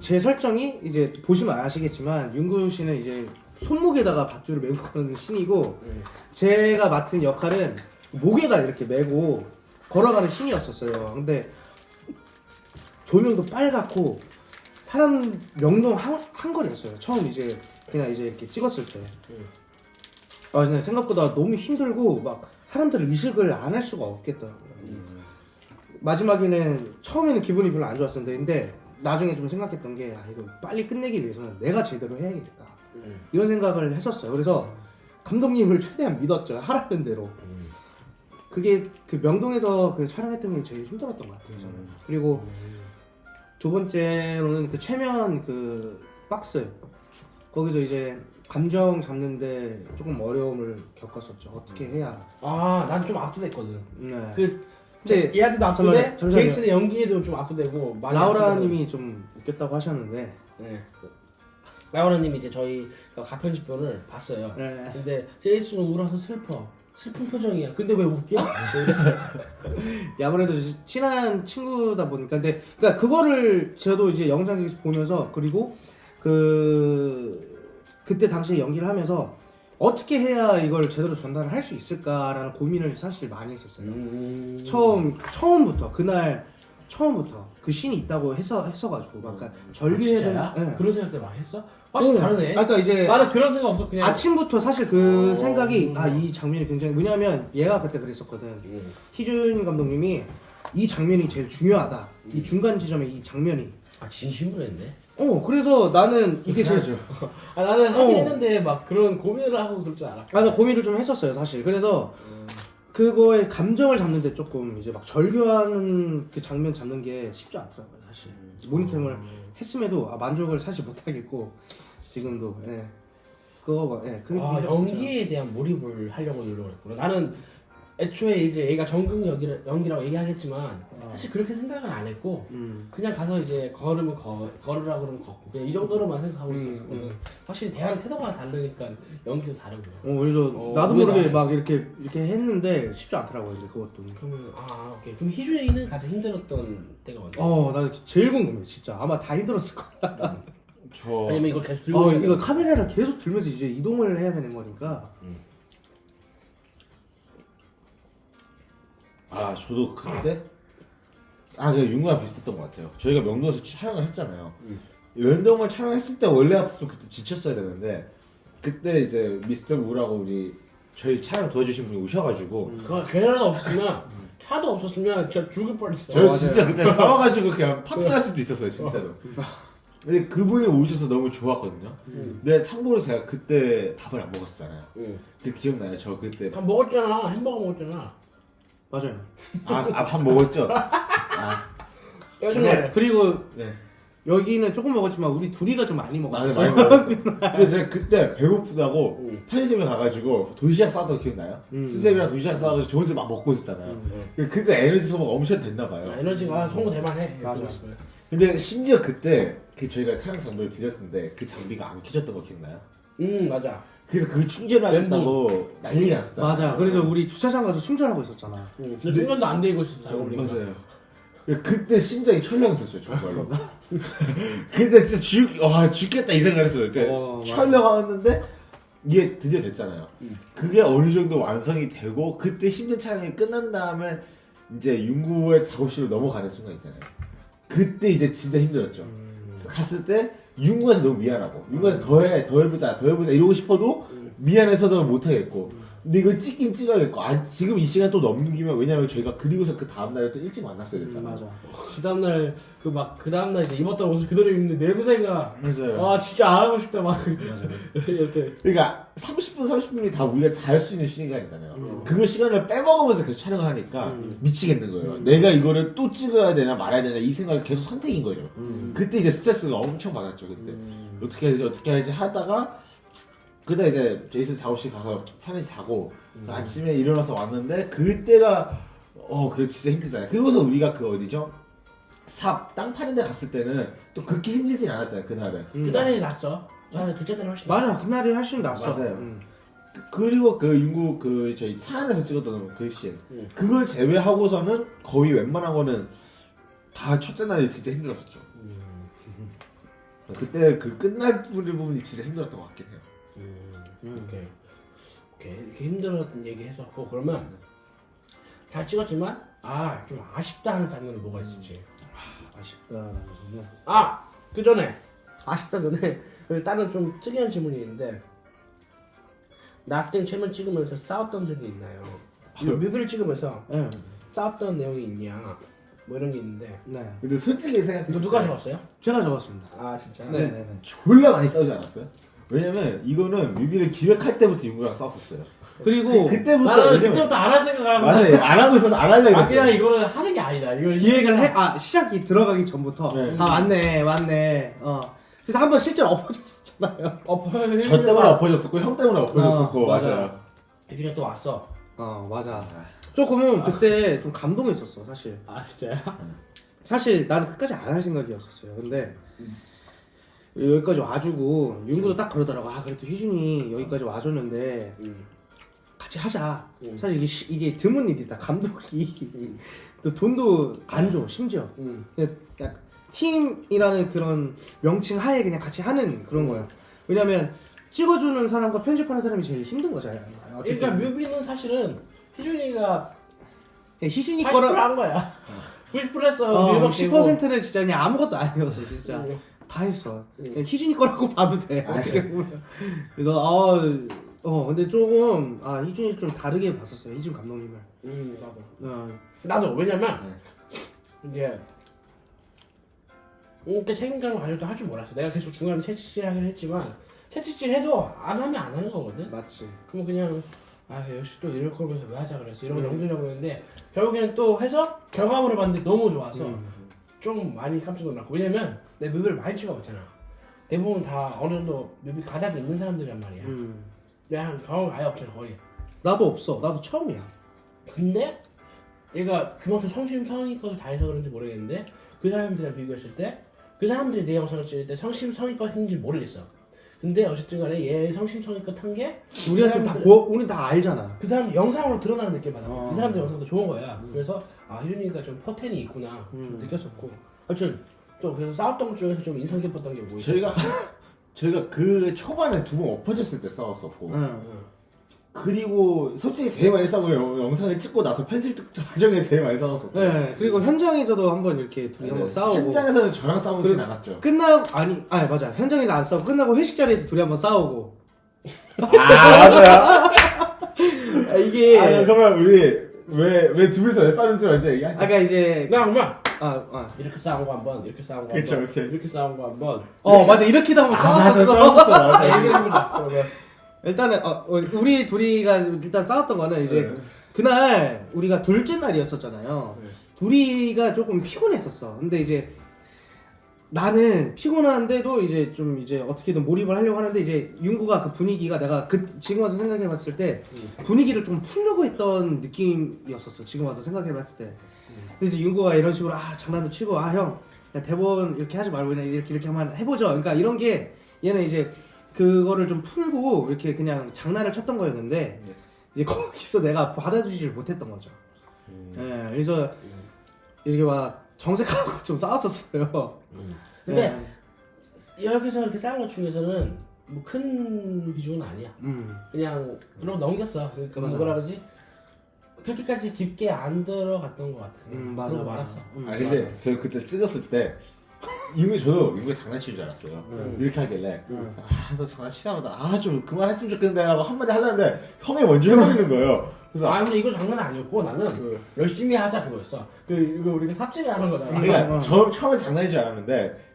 제 설정이 이제 보시면 아시겠지만 윤구 씨는 이제 손목에다가 밧줄을 메고 가는 신이고 제가 맡은 역할은 목에다 이렇게 메고 걸어가는 신이었었어요. 근데 조명도 빨갛고 사람 명동 한거리였어요. 처음 이제 그냥 이제 이렇게 찍었을 때. 근데 생각보다 너무 힘들고 막 사람들을 의식을 안 할 수가 없겠더라고요. 마지막에는 처음에는 기분이 별로 안 좋았었는데 근데 나중에 좀 생각했던 게 이거 빨리 끝내기 위해서는 내가 제대로 해야겠다. 이런 생각을 했었어요. 그래서 감독님을 최대한 믿었죠. 하라는 대로. 그게 그 명동에서 그 촬영했던 게 제일 힘들었던 것 같아요. 저는. 그리고 두 번째로는 그 최면 그 박스 거기서 이제 감정 잡는데 조금 어려움을 겪었었죠. 어떻게 해야? 난 좀 압도됐거든. 네. 근데 얘한테도 압도돼. 잠시만요. 제이슨의 연기에도 좀 압도되고. 많이 라우라님이 좀 웃겼다고 하셨는데. 네. 라우라님이 이제 저희 가편집본을 봤어요. 네. 근데 제이슨은 울어서 슬퍼. 슬픈 표정이야. 근데 왜 웃겨? 이랬어요. 아무래도 친한 친구다 보니까 근데 그러니까 그거를 저도 이제 영상에서 보면서 그리고 그때 당시에 연기를 하면서 어떻게 해야 이걸 제대로 전달을 할 수 있을까라는 고민을 사실 많이 했었어요. 처음부터 그날 처음부터 그 씬이 있다고 했어가지고 막 그러니까 절규해야 진짜야? 되는. 예. 그런 생각들 많이 했어? 확실히 다르네. 그러니까 이제 나는 그런 생각 없어. 그냥 아침부터 사실 그 생각이 이 장면이 굉장히 왜냐하면 얘가 그때 그랬었거든. 희준 감독님이 이 장면이 제일 중요하다. 이 중간 지점에 이 장면이. 아 진심으로 했네. 그래서 나는 이게 제일 아 나는 하긴 했는데 막 그런 고민을 하고 그럴 줄 알아. 나 고민을 좀 했었어요 사실. 그래서 그거의 감정을 잡는데 조금 이제 막 절규하는 그 장면 잡는 게 쉽지 않더라고요 사실. 모니터링을 했음에도 만족을 사실 못하겠고 지금도 그거 그게 좀 힘들었었죠. 연기에 대한 몰입을 하려고 노력을 했구나. 나는 애초에 이제 얘가 전극 연기라고 얘기하겠지만 사실 그렇게 생각은 안 했고 그냥 가서 이제 걸으면 걸으라 그러면 걷고 그냥 이 정도로만 생각하고 있었거든. 확실히 대하는 태도가 다르니까 연기도 다르구나. 그래서 나도 모르게 막 이렇게 했는데 쉽지 않더라고요 이제 그것도. 그러면 오케이. 그럼 희준이는 가장 힘들었던 때가 언제? 나 제일 궁금해 진짜. 아마 다 힘들었을 거야. 왜냐면 이걸 계속 들고 이거 카메라를 계속 들면서 이제 이동을 해야 되는 거니까. 저도 그때 그 윤구랑 비슷했던 것 같아요. 저희가 명동에서 촬영을 했잖아요. 연동을 촬영했을 때 원래 같았으면 그때 지쳤어야 되는데 그때 이제 미스터 우라고 우리 저희 촬영 도와주신 분이 오셔가지고 그거 걔네가 없었으면 차도 없었으면 진짜 죽을 뻔했어. 저 진짜 그때 싸워가지고 그냥 파토 날 수도 있었어요 진짜로. 근데 그분이 오셔서 너무 좋았거든요. 근데 참고로 제가 그때 밥을 안 먹었잖아요. 그 기억나요? 저 그때 다 먹었잖아. 햄버거 먹었잖아. 맞아요. 밥 먹었죠? 요즘에 그리고 네. 여기는 조금 먹었지만 우리 둘이가 좀 많이 많이 먹었어요. 먹었어요. 근데 제가 그때 배고프다고 편의점에 가가지고 도시락 싸던 거 기억나요? 수제비랑 도시락 싸가지고 저 혼자 막 먹고 있었잖아요. 그때 에너지 소모가 엄청 됐나봐요. 에너지가 소모될만해. 맞아. 근데 심지어 그때 저희가 촬영 장비를 빌렸는데 그 장비가 안 켜졌던 거 기억나요? 맞아. 그래서 그 충전하겠다고 난리가 났었잖아요. 맞아. 그래서 우리 주차장 가서 충전하고 있었잖아. 근데 충전도 안 돼 있었어. 알고 보니까. 맞아요. 그때 심장이 철렁했었죠 정말로. 근데 진짜 죽겠다 이 생각했어요. 맞아. 철렁하는데 이게 드디어 됐잖아요. 그게 어느 정도 완성이 되고 그때 힘든 촬영이 끝난 다음에 이제 윤구의 작업실로 넘어가는 순간 있잖아요. 그때 이제 진짜 힘들었죠. 갔을 때 윤구한테 너무 미안하고 윤구한테 더 해보자 이러고 싶어도 미안해서도 못하겠고 근데 이거 찍긴 찍어야겠고 지금 이 시간 또 넘기면 왜냐면 저희가 그리고서 그 다음날에 또 일찍 만났어야 됐잖아요. 맞아. 그 다음날 그 다음날 이제 입었던 옷을 그대로 입는데 냄새가 맞아요. 진짜 안 하고 싶다 막 이렇게. 그러니까 30분이 다 우리가 잘 수 있는 시간이잖아요. 그 시간을 빼먹으면서 계속 촬영을 하니까 미치겠는 거예요. 내가 이거를 또 찍어야 되나 말아야 되나 이 생각이 계속 선택인 거죠. 그때 이제 스트레스가 엄청 받았죠. 그때 어떻게 해야지 하다가 그다 이제 제이슨 작업실 가서 편히 자고 아침에 일어나서 왔는데 그때가 그게 진짜 힘들잖아요. 그리고서 우리가 그 어디죠? 삽 땅 파는 데 갔을 때는 또 그렇게 힘들진 않았잖아요. 그날은. 그날이 낫어. 나는 둘째 날이 훨씬 맞아. 그날이 훨씬 낫어. 맞아요. 그리고 그 윤구 저희 차 안에서 찍었던 그 씬 그걸 제외하고서는 거의 웬만한 거는 다 첫째 날이 진짜 힘들었었죠. 그때 그 끝날 부분이 진짜 힘들었던 것 같긴 해요. 오케이 이렇게 힘들었던 얘기 했었고 그러면 잘 찍었지만 좀 아쉽다 하는 장면은 뭐가 있을지. 아쉽다라는 그 전에 아쉽다 전에 다른 좀 특이한 질문이 있는데 낙생 최면 찍으면서 싸웠던 적이 있나요? 뮤비를 찍으면서 싸웠던 내용이 있냐 뭐 이런 게 있는데. 네. 근데 솔직히 생각해 이거 누가 적었어요? 제가 적었습니다. 진짜? 네네네. 졸라 많이 싸우지 않았어요? 왜냐면 이거는 뮤비를 기획할 때부터 윤구랑 싸웠었어요. 그리고 그때부터 나는 왜냐면 그때부터 안 할 생각하고 맞아요. 안 하고 있어서 안 하려고 했어요. 그냥 이거는 하는 게 아니다. 이걸 기획을 시작이 들어가기 전부터 네. 맞네. 그래서 한번 실제로 엎어졌었잖아요. 저 때문에 엎어졌었고 형 때문에 엎어졌었고 맞아. 맞아요. 애들이 또 왔어. 맞아. 조금은 그때 좀 감동했었어 사실. 진짜요? 사실 나는 끝까지 안 할 생각이었었어요. 근데 여기까지 와주고 윤구도 딱 그러더라고. 그래도 희준이 여기까지 와줬는데 같이 하자. 사실 이게 드문 일이다. 감독이 또 돈도 안 줘. 심지어 그냥 팀이라는 그런 명칭 하에 그냥 같이 하는 그런 거야. 왜냐면 찍어주는 사람과 편집하는 사람이 제일 힘든 거잖아요. 그러니까 뮤비는 사실은 희준이가 희준이 80% 거를 한 거야. 90% 했어. 10%는 진짜 그냥 아무것도 아니었어 진짜. 다 했어. 그냥 희준이 거라고 봐도 돼. 어떻게 보면. 그래서 근데 조금 희준이 좀 다르게 봤었어요. 희준 감독님을. 나도. 나도 왜냐면 이제 이렇게 책임감을 가지고 할 줄 몰랐어. 내가 계속 중간에 채찍질 하긴 했지만 채찍질 해도 안 하면 안 하는 거거든. 맞지. 그럼 그냥 역시 또 이럴 거면서 왜 하자 그랬어. 이런 거 넘기려고 했는데 결국에는 또 해서 결과물을 봤는데 너무 좋아서 좀 많이 깜짝 놀랐고. 왜냐면 내 뮤비를 많이 찍어봤잖아. 대부분 다 어느 정도 뮤비 가닥이 있는 사람들이란 말이야. 내가 경험 아예 없잖아 거의. 나도 없어. 나도 처음이야. 근데 얘가 그만큼 성심성의껏 다 해서 그런지 모르겠는데 그 사람들이랑 비교했을 때 그 사람들이 내 영상을 찍을 때 성심성의껏 했는지 모르겠어. 근데 어쨌든 간에 얘 성심성의껏 한 게 우리한테 우린 다 알잖아. 그 사람 영상으로 드러나는 느낌 받아. 이 사람들 영상도 좋은 거야. 그래서 희준이가 좀 포텐이 있구나 좀 느꼈었고. 하여튼 또 그래서 싸웠던 것 중에서 좀 인상 깊었던 게 뭐 있었어? 저희가 그 초반에 두 번 엎어졌을 때 싸웠었고 그리고 솔직히 제일 많이 싸운 거 영상을 찍고 나서 편집 과정에 제일 많이 싸웠었고. 네. 그리고 현장에서도 한번 이렇게 둘이 한번 싸우고. 현장에서는 저랑 싸우진 않았죠. 맞아. 현장에서 안 싸우고 끝나고 회식 자리에서 둘이 한번 싸우고. 맞아요. 이게 그러면 우리 왜 둘이서 왜 싸우는지 먼저 얘기하자. 아까 이제 나 정말 이렇게 싸운 거 한번 이렇게 싸운 거 그쵸, 한번 이렇게. 이렇게 싸운 거 한번 맞아. 이렇게도 한번 싸웠었어. 싸웠었어. 얘기를 해보자. 그러면 일단은 우리 둘이가 일단 싸웠던 거는 이제 그날 우리가 둘째 날이었었잖아요. 둘이가 조금 피곤했었어. 근데 이제 나는 피곤한데도 이제 좀 이제 어떻게든 몰입을 하려고 하는데 이제 윤구가 그 분위기가 내가 지금 와서 생각해봤을 때 분위기를 좀 풀려고 했던 느낌이었었어. 지금 와서 생각해봤을 때. 근데 이제 윤구가 이런 식으로 장난도 치고 형 대본 이렇게 하지 말고 그냥 이렇게 한번 해보죠. 그러니까 이런 게 얘는 이제 그거를 좀 풀고 이렇게 그냥 장난을 쳤던 거였는데 이제 거기서 내가 받아주지를 못했던 거죠. 예, 그래서 이렇게 막 정색하고 좀 싸웠었어요. 근데 여기서 이렇게 싸운 것 중에서는 뭐 큰 비중은 아니야. 그냥 그러고 넘겼어. 그러니까 뭐라 그러지? 그렇게까지 깊게 안 들어갔던 것 같아. 맞아. 그러고 말았어. 근데 저희 그때 찍었을 때 저도 이거 장난치는 줄 알았어요. 이렇게 하길래 너 장난치나 보다. 좀 그만했으면 좋겠는데 라고 한마디 하려는데 형이 먼저 해버리는 거예요. 그래서 근데 이거 장난 아니었고 나는 열심히 하자 그거였어. 이거 우리가 삽질을 하는 거잖아. 그러니까 처음에 장난인 줄 알았는데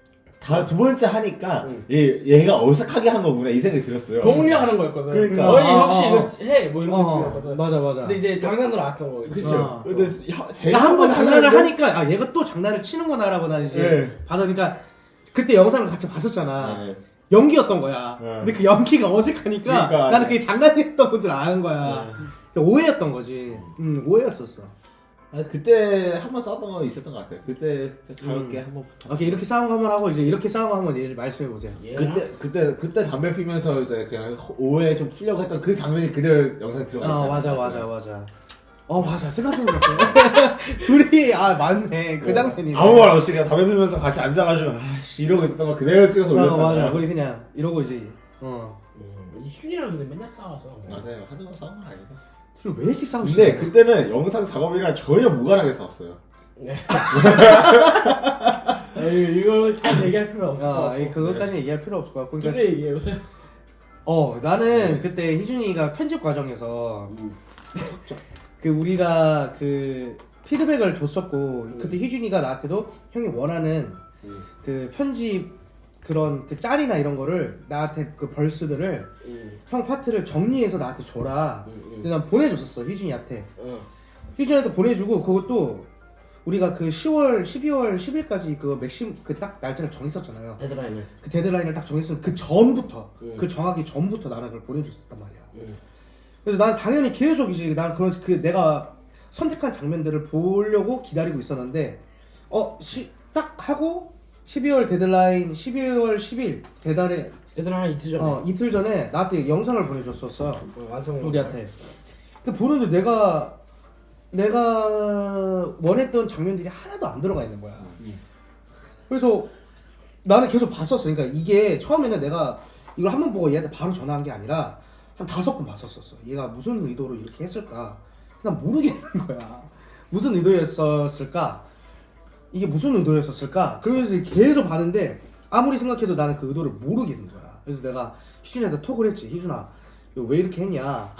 두 번째 하니까 얘가 어색하게 한 거구나 이 생각이 들었어요. 동료하는 거였거든. 그러니까. 너희 혹시 이거 해? 뭐 이런 느낌이었거든. 맞아. 근데 이제 장난으로 나왔던 거겠지. 그렇죠. 근데 제가 한 번 장난을 하니까 얘가 또 장난을 치는구나라고 난 이제 받으니까 그때 영상을 같이 봤었잖아. 연기였던 거야. 근데 그 연기가 어색하니까 그러니까, 나는 그게 장난이었던 건 줄 아는 거야. 오해였던 거지. 오해였었어. 그때 한 번 싸웠던 거 있었던 것 같아요. 그때 가볍게 한번 오케이, 이렇게 싸운 거 한번 하고 이제 이렇게 싸운 거 한번 이제 말씀해 보세요. 그때 담배 피면서 이제 그냥 오해 좀 풀려고 했던 그 장면이 그대로 영상에 들어가 있잖아요. 맞아. 맞아. 생각해보니까 둘이 맞네. 그 장면이네. 아무 말 없이 그냥 담배 피면서 같이 앉아가지고 이러고 있었던 거 그대로 찍어서 올렸잖아요. 맞아. 우리 그냥 이러고 이제 희준이랑 근데 맨날 싸워서. 맞아요. 한두 번 싸운 건 아니고. 둘이 왜 이렇게 싸우지? 근데 그때는 영상 작업이랑 전혀 무관하게 싸웠어요. 네. 이거까지 얘기할 필요 없을 것 같고. 그것까지는 얘기할 필요 없을 것 같고. 그러니까 얘기해보세요. 나는 그때 희준이가 편집 과정에서 그 우리가 그 피드백을 줬었고 그때 희준이가 나한테도 형이 원하는 그 편집 그런 그 짤이나 이런 거를 나한테 그 벌스들을 형 파트를 정리해서 나한테 줘라. 그래서 난 보내줬었어 희준이한테. 희준이한테 보내주고 그것도 우리가 그 10월, 12월, 10일까지 그 맥심 그 딱 날짜를 정했었잖아요. 데드라인을. 그 데드라인을 딱 정했으면 그 전부터 그 정하기 전부터 나는 그걸 보내줬단 말이야. 그래서 나는 당연히 계속 이제 난 그런 그 내가 선택한 장면들을 보려고 기다리고 있었는데 딱 하고 12월 데드라인 12월 10일 데드라인 이틀 전에. 이틀 전에 나한테 영상을 보내줬었어. 완성. 우리한테. 근데 보는데 내가 원했던 장면들이 하나도 안 들어가 있는 거야. 그래서 나는 계속 봤었어. 그러니까 이게 처음에는 내가 이걸 한 번 보고 얘한테 바로 전화한 게 아니라 한 5번 봤었어. 얘가 무슨 의도로 이렇게 했을까? 난 모르겠는 거야. 무슨 의도였을까? 이게 무슨 의도였을까? 그러면서 계속 봤는데 아무리 생각해도 나는 그 의도를 모르겠는 거야. 그래서 내가 희준이한테 톡을 했지. 희준아, 이거 왜 이렇게 했냐?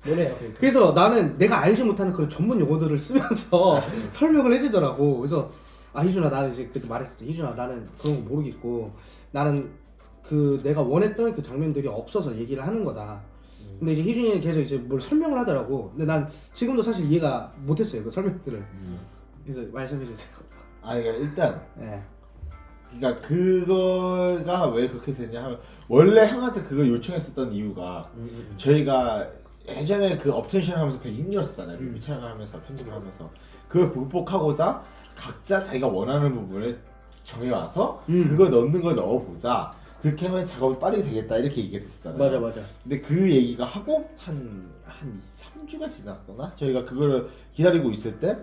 뭐래요? 그러니까. 그래서 나는 내가 알지 못하는 그런 전문 용어들을 쓰면서 설명을 해주더라고. 그래서 희준아, 나는 이제 그때 말했어. 희준아, 나는 그런 거 모르겠고 나는 그 내가 원했던 그 장면들이 없어서 얘기를 하는 거다. 근데 이제 희준이는 계속 이제 뭘 설명을 하더라고. 근데 난 지금도 사실 이해가 못했어요. 그 설명들을. 그래서 말씀해 주세요. 그러니까 일단 네. 그러니까 그거가 왜 그렇게 됐냐 하면 원래 형한테 그걸 요청했었던 이유가 저희가 예전에 그 업텐션 하면서 되게 힘들었었잖아요. 뮤비 촬영을 하면서 편집을 하면서 그걸 극복하고자 각자 자기가 원하는 부분을 정해와서 그거 넣는 걸 넣어보자. 그렇게 하면 작업이 빠르게 되겠다 이렇게 얘기가 됐었잖아요. 맞아. 근데 그 얘기가 하고 한 3주가 지났거나 저희가 그거를 기다리고 있을 때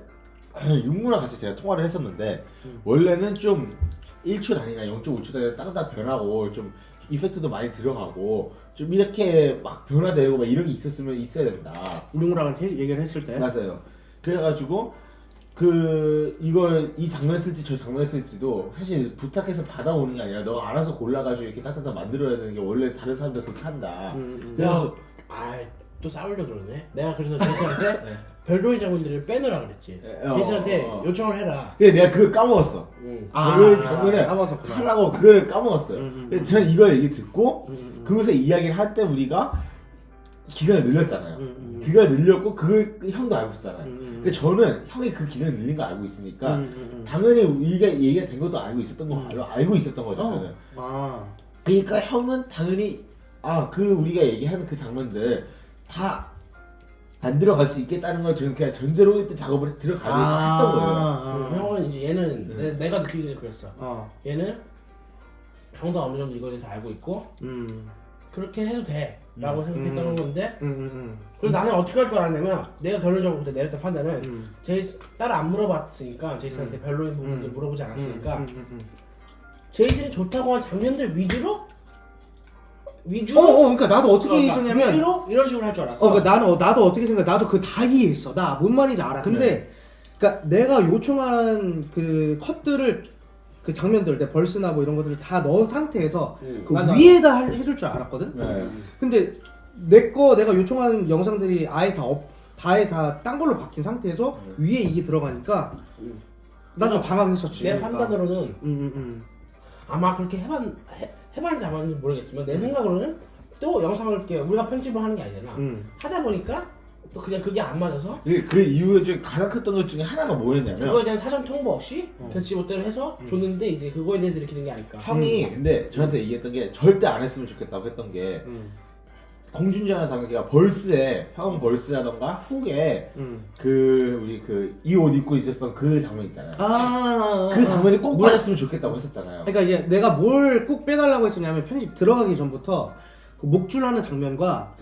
육무랑 같이 제가 통화를 했었는데 원래는 좀 1초 단위나 0.5초 단위로 따다다 변하고 좀 이펙트도 많이 들어가고 좀 이렇게 막 변화되고 막 이런 게 있었으면 있어야 된다. 윤웅랑 얘기를 했을 때. 맞아요. 그래가지고 이걸 이 장면 쓸지 저 장면 쓸지도 사실 부탁해서 받아오는 게 아니라 너가 알아서 골라가지고 이렇게 따따따 만들어야 되는 게 원래 다른 사람들 그렇게 한다. 그래서 또 싸우려 그러네. 내가 그래서 제이슨한테 네. 별로인 장면들을 빼놓으라 그랬지. 제이슨한테 요청을 해라. 근데 내가 그걸 까먹었어. 그 장면을 까먹었구나. 하라고 그걸 까먹었어요. 근데 저는 이걸 얘기 듣고 그곳에 이야기를 할 때 우리가 기간을 늘렸잖아요. 기간을 늘렸고 그걸 형도 알고 있잖아요. 그러니까 저는 형이 그 기간을 늘린 거 알고 있으니까 당연히 우리가 얘기가 된 것도 알고 있었던 거 알고 있었던 거죠. 저는. 그러니까 형은 당연히 그 우리가 얘기하는 그 장면들 다 안 들어갈 수 있겠다는 걸 저는 그냥 전제로 일단 작업을 들어가야 했던 거예요. 형은 이제 얘는 내가 느끼기에 그랬어. 얘는 형도 어느 정도 이거에 대해서 알고 있고 그렇게 해도 돼 라고 생각했던 건데 그래서 나는 어떻게 할 줄 알았냐면 내가 결론적으로 그때 내렸던 판단은 따로 안 물어봤으니까 제이슨한테 별로인 부분들 물어보지 않았으니까 제이슨이 좋다고 한 장면들 위주로 그러니까 나도 어떻게 했었냐면 위주로 이런 식으로 할 줄 알았어. 그러니까 나도 어떻게 생각해? 나도 그 다 이해했어. 나 뭔 말인지 알아. 근데 그러니까 내가 요청한 그 컷들을 그 장면들, 내 벌스나 뭐 이런 것들을 다 넣은 상태에서 그 위에다 해줄 줄 알았거든. 근데 내가 요청한 영상들이 아예 다 딴 걸로 바뀐 상태에서 위에 이게 들어가니까 난 좀 당황했었지. 내 그러니까. 판단으로는 아마 그렇게 해봤는지 안 해봤는지 모르겠지만 내 생각으로는 또 영상을 이렇게 우리가 편집을 하는 게 아니잖아. 하다 보니까 또 그냥 그게 안 맞아서 그 이유 중에 가장 컸던 것 중에 하나가 뭐였냐면 그거에 대한 사전 통보 없이 그냥 지멋대로 해서 줬는데 이제 그거에 대해서 이렇게 된 게 아닐까. 형이 근데 저한테 얘기했던 게 절대 안 했으면 좋겠다고 했던 게 공준전화 장기가 벌스에 형 벌스라던가 훅에 우리 이 옷 입고 있었던 그 장면 있잖아요. 그 장면이 꼭 맞았으면 좋겠다고 했었잖아요. 그러니까 이제 내가 뭘 꼭 빼달라고 했었냐면 편집 들어가기 전부터 그 목줄하는 장면과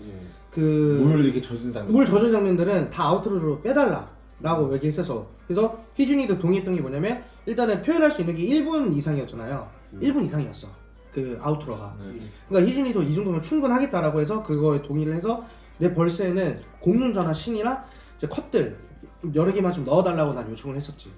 물 이렇게 젖은 장면. 물 젖은 장면들은 다 아우트로로 빼달라라고 얘기했어서 그래서 희준이도 동의했던 게 뭐냐면 일단은 표현할 수 있는 게 1분 이상이었잖아요. 1분 이상이었어. 그 아우트로가. 그러니까 희준이도 이 정도면 충분하겠다라고 해서 그거에 동의를 해서 내 벌스에는 공룡전화 신이나 이제 컷들 여러 개만 좀 넣어달라고 난 요청을 했었지.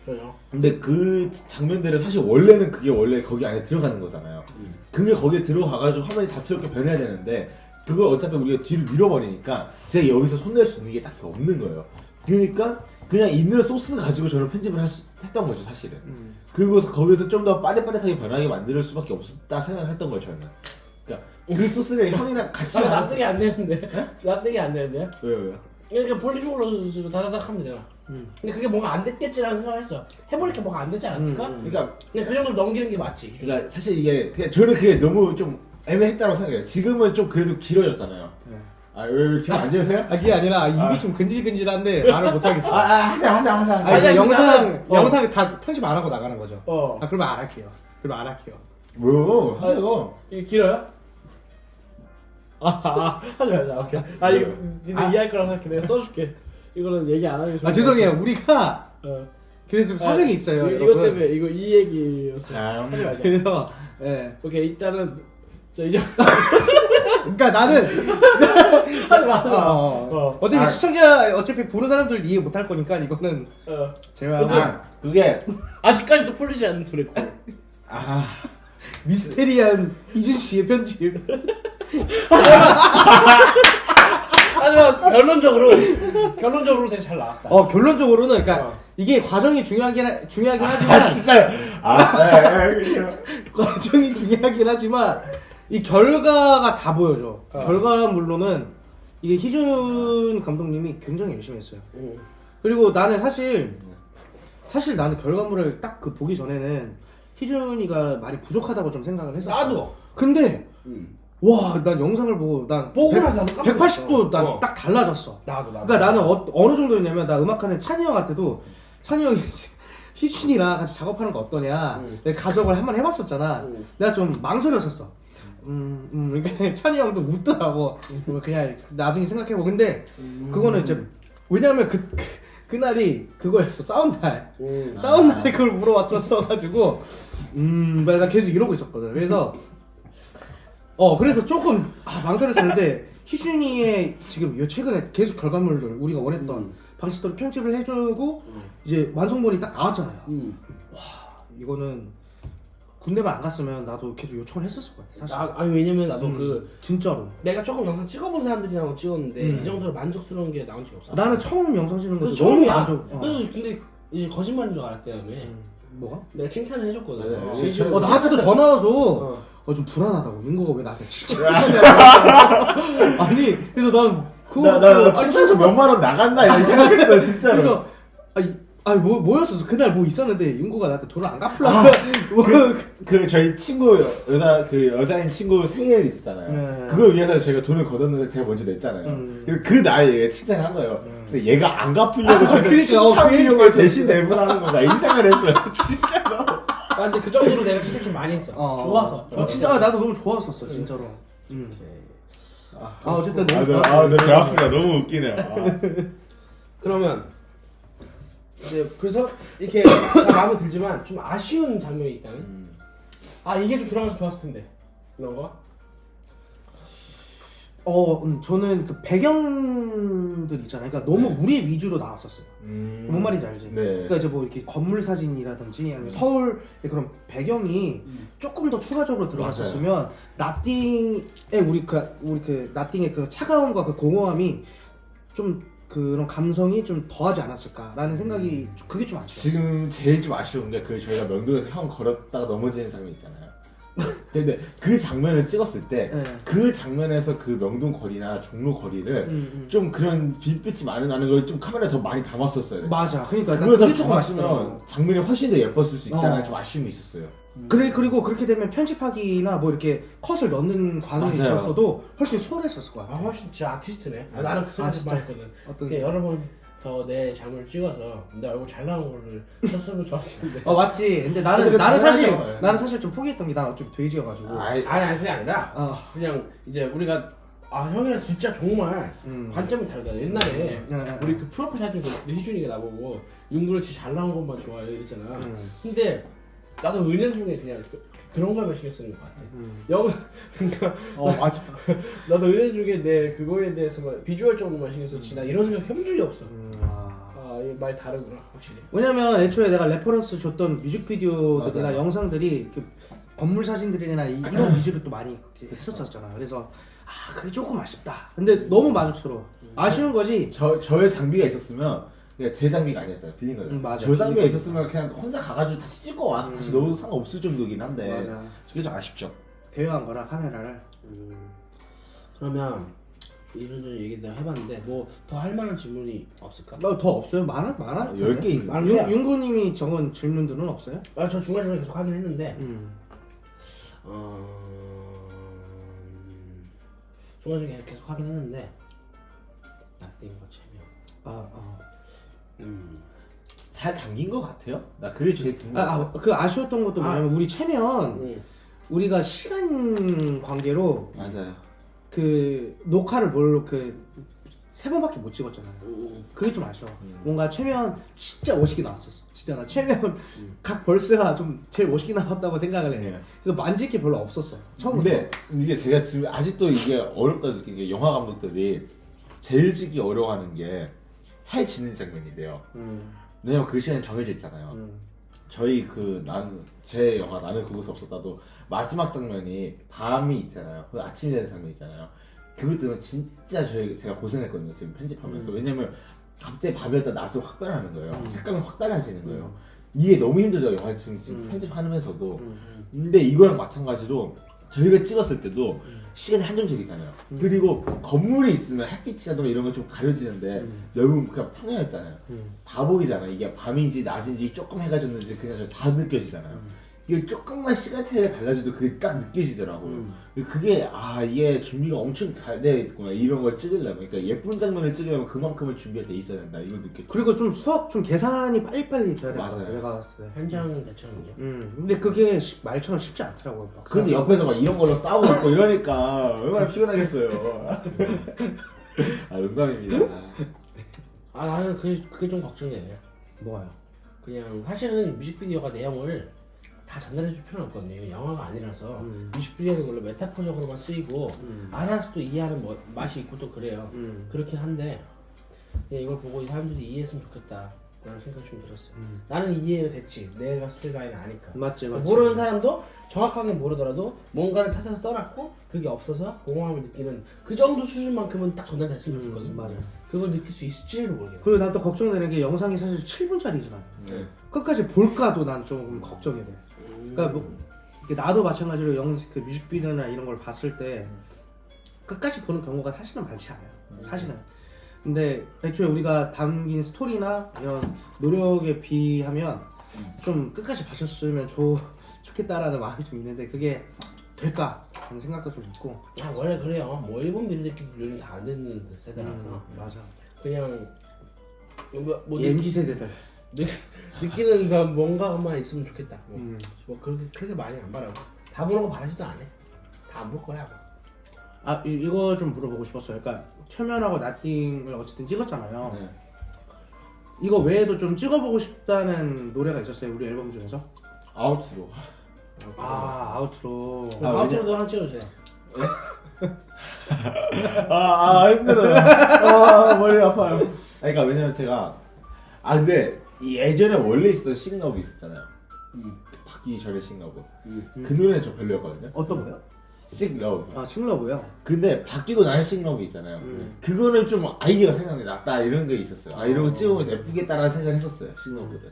그래요. 근데 그 장면들은 사실 원래는 그게 원래 거기 안에 들어가는 거잖아요. 그게 거기에 들어가가지고 화면이 다채롭게 변해야 되는데 그걸 어차피 우리가 뒤로 밀어버리니까 제가 여기서 손댈 수 있는 게 딱히 없는 거예요. 그러니까 그냥 있는 소스 가지고 저는 편집을 했던 거죠 사실은. 그리고 거기서 좀 더 빠릿빠릿하게 변하게 만들 수밖에 없었다 생각했던 거예요 저는. 그러니까 그 소스를 형이랑 같이 납득이 안 되는데? 납득이 안 되는데? 왜요? 그러니까 본리적으로 다다닥 하면 되잖아. 근데 그게 뭔가 안 됐겠지라는 생각을 했어. 해보니까 뭐가 안 되지 않았을까? 그러니까 그냥 그 정도로 넘기는 게 맞지. 그러니까 사실 이게 저는 그게 너무 좀 애매했다고 생각해요. 지금은 좀 그래도 길어졌잖아요. 왜 기억 안 되세요? 그게 아니라 입이 좀 근질근질한데 말을 못 하겠어. 하자. 아니, 영상에 다 편집 안 하고 나가는 거죠. 그러면 안 할게요. 뭐요? 하세요. 이게 길어요? 하지 말자. 오케이. 이거 니네 이해할 거라고 생각해. 내가 써줄게. 이거는 얘기 안 하려고. 죄송해요. 우리가 어. 그래서 좀 사정이 있어요. 이것 여러분. 때문에 이 얘기였어. 하지 말자. 그래서 예. 오케이 일단은 저 이제 그러니까 나는 하지 마. 어차피 시청자 어차피 보는 사람들 이해 못할 거니까 이거는 제가 그게 아직까지도 풀리지 않는 둘의 코. 미스테리한 이준 씨의 편집. 하지만 결론적으로 되게 잘 나왔다. 결론적으로는 그러니까 이게 과정이 중요하긴 하지만 진짜 과정이 중요하긴 하지만 이 결과가 다 보여줘. 결과물로는 이게 희준 감독님이 굉장히 열심히 했어요. 그리고 나는 사실 나는 결과물을 딱 그 보기 전에는 희준이가 많이 부족하다고 좀 생각을 했었어. 나도. 근데 와, 난 영상을 보고 난 보고 나서 나도 깜짝 180도 난 놀랐어. 딱 달라졌어. 나도. 그러니까 나는 어느 정도였냐면 나 음악하는 찬이 형한테도 찬이 형이 희준이랑 같이 작업하는 거 어떠냐. 내가 가족을 한번 해봤었잖아. 내가 좀 망설였었어. 이렇게 찬이 형도 웃더라고. 그냥 나중에 생각해보. 근데 그거는 이제 왜냐면 그날이 그거였어. 싸움날. 싸움날에 그걸 물어봤었어가지고 나 계속 이러고 있었거든. 그래서 그래서 조금 망설였었는데 희준이의 지금 요 최근에 계속 결과물들 우리가 원했던 방식대로 편집을 해주고 이제 완성본이 딱 나왔잖아요. 와, 이거는 군대만 안 갔으면 나도 계속 요청을 했었을 것 같아 사실. 아니 왜냐면 나도 진짜로 내가 조금 영상 찍어본 사람들이랑 찍었는데 이 정도로 만족스러운 게 나온 적이 없어. 나는 처음 영상 찍는 것도 그래서 너무 처음이야. 만족. 그래서 근데 이제 거짓말인 줄 알았대요. 뭐가? 내가 칭찬을 해줬거든. 네. 나한테도 전화 와서 좀 불안하다고 윤구가 왜 나한테 진짜 아니 그래서 난 그거 나 칭찬서 몇만 원 나갔나 이런 생각했어 진짜로. 그래서 뭐였었어 그날 뭐 있었는데 윤구가 나한테 돈을 안 갚으려고 그 저희 친구 여자인 친구 생일 있었잖아요. 네. 그걸 위해서 저희가 돈을 걷었는데 제가 먼저 냈잖아요. 그 날 얘가 칭찬을 한 거예요. 그래서 얘가 안 갚으려고 그러니까, 칭찬 그 비용을 얘기였어. 대신 내보라는 건가 이 생각을 했어요. 진짜로. 근데 그 정도로 내가 칭찬 좀 많이 했어. 좋아서. 진짜 나도 너무 좋았었어 진짜로. 어쨌든 너무 배 좋았어. 아프다. 너무 웃기네요. 그러면 이제 그래서 이렇게 다 마음에 들지만 좀 아쉬운 장면이 있다는. 이게 좀 들어가서 좋았을 텐데 이런 거. 저는 그 배경들 있잖아요. 그러니까 너무 우리 위주로 나왔었어요. 뭔 말인지 알지? 네. 그러니까 이제 뭐 이렇게 건물 사진이라든지 아니면 서울의 그런 배경이 조금 더 추가적으로 들어갔었으면 나띵의 우리 그 나띵의 그 차가움과 그 공허함이 좀 그런 감성이 좀 더하지 않았을까라는 생각이 그게 좀 아쉬워. 지금 제일 좀 아쉬운 게 저희가 명동에서 형 걸었다가 넘어지는 장면 있잖아요. 근데 그 장면을 찍었을 때 그 장면에서 그 명동 거리나 종로 거리를 좀 그런 빛빛이 많이 나는 걸 좀 카메라에 더 많이 담았었어요. 맞아. 그러니까 그걸 더 조금 담았으면 장면이 훨씬 더 예뻤을 수 있다는 좀 아쉬움이 있었어요. 그리고 그렇게 되면 편집하기나 뭐 이렇게 컷을 넣는 과정이 맞아요. 있었어도 훨씬 수월했었을 거야. 훨씬 진짜 아티스트네. 나는 그 생각 진짜? 많이 했거든. 어떤 여러 번 더 내 장면을 찍어서 내 얼굴 잘 나온 거를 썼으면 좋았을 텐데. 맞지. 근데 나는 근데 나는 사실 좀 포기했던 게 난 어차피 돼지여가지고. 아니 그게 아니라 그냥 이제 우리가 형이랑 진짜 정말 관점이 다르다. 옛날에 우리 그 프로필 사진 그 희준이가 나보고 윤구를 진짜 잘 나온 것만 좋아해 이랬잖아. 근데 나도 은연중에 그냥 그런 거만 신경 쓰는 것 같아. 그러니까 맞아. 나도 은연중에 내 그거에 대해서 비주얼 쪽으로만 신경 썼지 나 이런 생각 해본 적이 없어. 이게 많이 다르구나 확실히. 왜냐면 애초에 내가 레퍼런스 줬던 뮤직비디오들이나 맞아요. 영상들이 그 건물 사진들이나 이런 위주로 또 많이 했었잖아. 그래서 그게 조금 아쉽다. 근데 너무 만족스러워. 아쉬운 거지. 저의 장비가 있었으면 그냥 제 장비가 아니었잖아요. 빌린 거죠. 맞아. 저 장비가 있었으면 그냥 혼자 가가지고 다시 찍고 와서 다시 넣어도 상관없을 정도긴 한데 맞아. 그게 좀 아쉽죠. 대여한 거라 카메라를. 그러면 이런저런 얘기 내가 해봤는데 뭐 더 할 만한 질문이 없을까? 더 없어요? 많아? 10개 있는. 윤구님이 적은 질문들은 없어요? 저 중간중간에 계속 하긴 했는데 중간중간에 계속 하긴 했는데 나띵과 체면. 잘 담긴 것 같아요. 나 그게 제일 궁금해. 그 아쉬웠던 것도 뭐냐면 우리 체면 우리가 시간 관계로 맞아요. 그 녹화를 뭘로 세 번밖에 못 찍었잖아요. 그게 좀 아쉬워. 뭔가 최면 진짜 멋있게 나왔었어. 진짜 나 최면 각 벌스가 좀 제일 멋있게 나왔다고 생각을 해. 네. 그래서 만질 게 별로 없었어. 처음부터. 근데 이게 제가 지금 아직도 이게 어렵다 느낀 게 영화 감독들이 제일 찍기 어려워하는 게 해 지는 장면이래요. 왜냐면 그 시간이 정해져 있잖아요. 저희 제 영화 나는 그곳에 없었다도 마지막 장면이 밤이 있잖아요. 그 아침이 되는 장면 있잖아요. 그것 때문에 진짜 제가 고생했거든요. 지금 편집하면서. 왜냐면 갑자기 밤이었다 낮으로 확 변하는 거예요. 색감이 확 달라지는 거예요. 이게 너무 힘들죠. 영화 지금 편집하면서도. 근데 이거랑 마찬가지로 저희가 찍었을 때도 시간이 한정적이잖아요. 그리고 건물이 있으면 햇빛이라든가 이런 거 좀 가려지는데 너무 그냥 평야였잖아요. 다 보이잖아요. 이게 밤인지 낮인지 조금 해가 졌는지 그냥 다 느껴지잖아요. 이게 조금만 시간 차이가 달라져도 그게 딱 느껴지더라고요. 그게 이게 준비가 엄청 잘 돼 있구나. 이런 걸 찍으려면, 그러니까 예쁜 장면을 찍으려면 그만큼은 준비가 돼 있어야 된다. 이걸 느꼈죠. 그리고 좀 좀 계산이 빨리빨리 돼야 될 것 같아. 맞아요. 내가 봤을 때. 현장 대처는요. 근데 그게 말처럼 쉽지 않더라고요. 막상. 근데 옆에서 막 이런 걸로 싸우고 있고 이러니까 얼마나 피곤하겠어요. 농담입니다. 나는 그게 좀 걱정되네요. 뭐가요? 그냥 사실은 뮤직비디오가 내용을 다 전달해줄 필요는 없거든요. 이거 영화가 아니라서 뮤직비디오는 원래 메타포적으로만 쓰이고 알아서 또 이해하는 맛이 있고 또 그래요. 그렇긴 한데 그냥 이걸 보고 이 사람들이 이해했으면 좋겠다 라는 생각이 좀 들었어요. 나는 이해가 됐지. 내가 스토리라인을 아니까. 맞지. 모르는 사람도 정확하게 모르더라도 뭔가를 찾아서 떠났고 그게 없어서 공허함을 느끼는 그 정도 수준만큼은 딱 전달됐으면 좋겠거든. 맞아. 그걸 느낄 수 있을지를 모르겠네. 그리고 난 또 걱정되는 게 영상이 사실 7분짜리잖아요. 네. 끝까지 볼까도 난 조금 걱정이 돼. 그러니까 이렇게 나도 마찬가지로 그 뮤직비디오나 이런 걸 봤을 때 끝까지 보는 경우가 사실은 많지 않아요. 사실은. 근데 애초에 우리가 담긴 스토리나 이런 노력에 비하면 좀 끝까지 봐줬으면 좋겠다라는 마음이 좀 있는데 그게 될까 하는 생각도 좀 있고. 원래 그래요. 뭐 일본 미래들끼리 요즘 다 안 듣는 세대라서 맞아. 그냥 뭐 MZ 세대들. 느끼는 그 뭔가만 있으면 좋겠다. 뭐 그렇게 많이 안 바라고 다 보는 거 바라지도 않아. 다 안 볼 거야. 이거 좀 물어보고 싶었어요. 그러니까 최면하고 나띵을 어쨌든 찍었잖아요. 네. 이거 외에도 좀 찍어보고 싶다는 노래가 있었어요. 우리 앨범 중에서. 아웃으로. 아우트로. 아웃로도 하나 찍어주세요. 힘들어요. 머리 아파요. 그러니까 왜냐면 제가 근데 예전에 원래 있었던 싱러브 있었잖아요. 바뀌기 전에 싱러브. 그 노래는 저 별로였거든요. 어떤 거요? 싱러브. 싱러브요? 근데 바뀌고 난 싱러브 있잖아요. 그거는 좀 아이디어가 생각이 났다 이런 게 있었어요. 이런 거 찍으면서 예쁘겠다라는 생각을 했었어요. 싱러브를.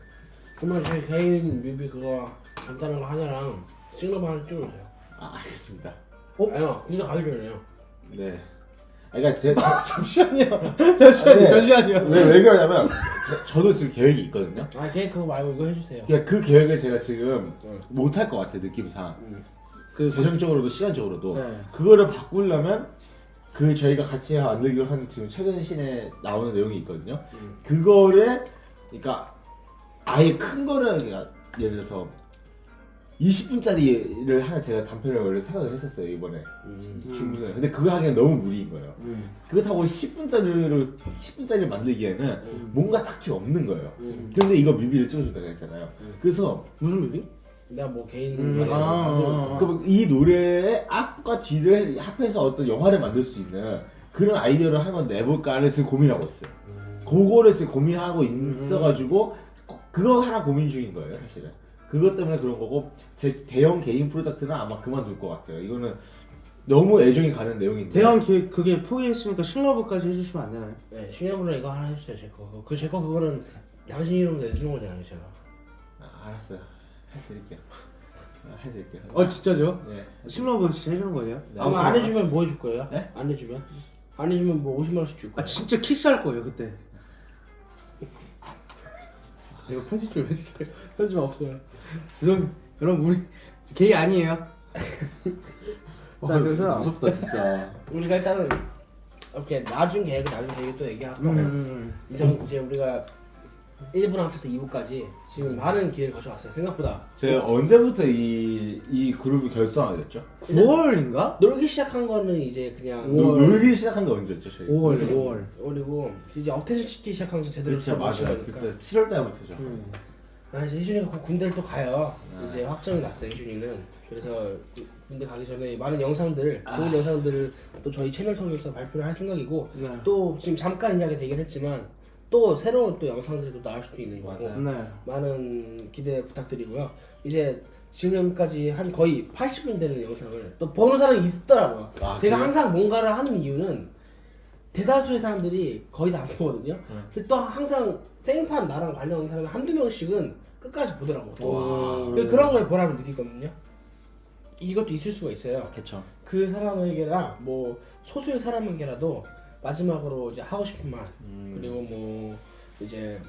그러면 제 개인 뮤비 그거 간단한 거 하나랑 싱러브 하나 찍어주세요. 알겠습니다. 아니요, 군대 가기 전에요. 네. 그러니까 제가 잠시만요. 네. 잠시만요. 왜 그러냐면 저도 지금 계획이 있거든요. 계획 그거 말고 이거 해주세요. 그러니까 그 계획을 제가 지금 못 할 것 같아 느낌상. 재정적으로도 시간적으로도 네. 그거를 바꾸려면 저희가 같이 만들기로 한 지금 최근 신에 나오는 내용이 있거든요. 그거를 그러니까 아예 큰 거를 그러니까 예를 들어서 20분짜리를 하나 제가 단편을 원래 생각을 했었어요 이번에 중순에. 근데 그거 하기엔 너무 무리인 거예요. 그렇다고 10분짜리를 만들기에는 뭔가 딱히 없는 거예요. 근데 이거 뮤비를 찍어준다고 했잖아요. 그래서 무슨 뮤비? 내가 뭐 개인 그럼 이 노래의 앞과 뒤를 합해서 어떤 영화를 만들 수 있는 그런 아이디어를 한번 내볼까를 지금 고민하고 있어요. 그거를 지금 고민하고 있어가지고 그거 하나 고민 중인 거예요 사실은. 그것 때문에 그런 거고 제 대형 개인 프로젝트는 아마 그만둘 것 같아요. 이거는 너무 애정이 가는 내용인데. 대형 그게 포기했으니까 싱러브까지 해주시면 안 되나요? 네, 싱러브로 이거 하나 해주세요 제 거. 제 거 그거는 당신 이름으로 내주는 거잖아요 제가. 알았어요. 해드릴게요. 해드릴게요. 진짜죠? 네. 싱러브 진짜 해주는 거예요? 네. 안 해주면 뭐 해줄 거예요? 네? 안 해주면? 안 해주면 뭐 50만 원씩 줄 거예요. 진짜 키스할 거예요 그때. 이거 편집 좀 해주세요. 편집 없어요. 여러분 우리 게이 아니에요. 자 그래서 무섭다 진짜. 우리가 일단은 이렇게 나중 계획을 또 얘기하고 이제 우리가 1부랑 합쳐서 2부까지 지금 많은 기회를 거쳐왔어요. 생각보다. 제가 언제부터 이 그룹이 결성하게 됐죠? 5월인가? 놀기 시작한 거는 이제 그냥 놀기 시작한 게 언제였죠? 저희? 5월. 그리고 이제 업텐션 시키기 시작하면서 제대로 그렇죠, 못 맞아요. 치니까. 그때 7월 달부터죠. 아, 이제 희준이가 곧 군대를 또 가요. 이제 확정이 났어요, 희준이는. 그래서 군대 가기 전에 많은 영상들, 좋은 영상들을 또 저희 채널 통해서 발표를 할 생각이고, 네. 또 지금 잠깐 이야기 되긴 했지만, 또 새로운 또 영상들이 또 나올 수도 있는 거고, 맞아요. 네. 많은 기대 부탁드리고요. 이제 지금까지 한 거의 80분 되는 영상을 또 보는 사람이 있더라고요. 아, 제가 그래요? 항상 뭔가를 하는 이유는 대다수의 사람들이 거의 다 안 보거든요. 근데 또 항상 생판 나랑 관련 사람이 한두 명씩은 끝까지 보더라고요. 와. 그래서 그런 거에 보람을 느끼거든요. 이것도 있을 수가 있어요. 그렇죠. 그 사람에게나 뭐 소수의 사람에게라도 마지막으로 이제 하고 싶은 말 그리고 뭐 이제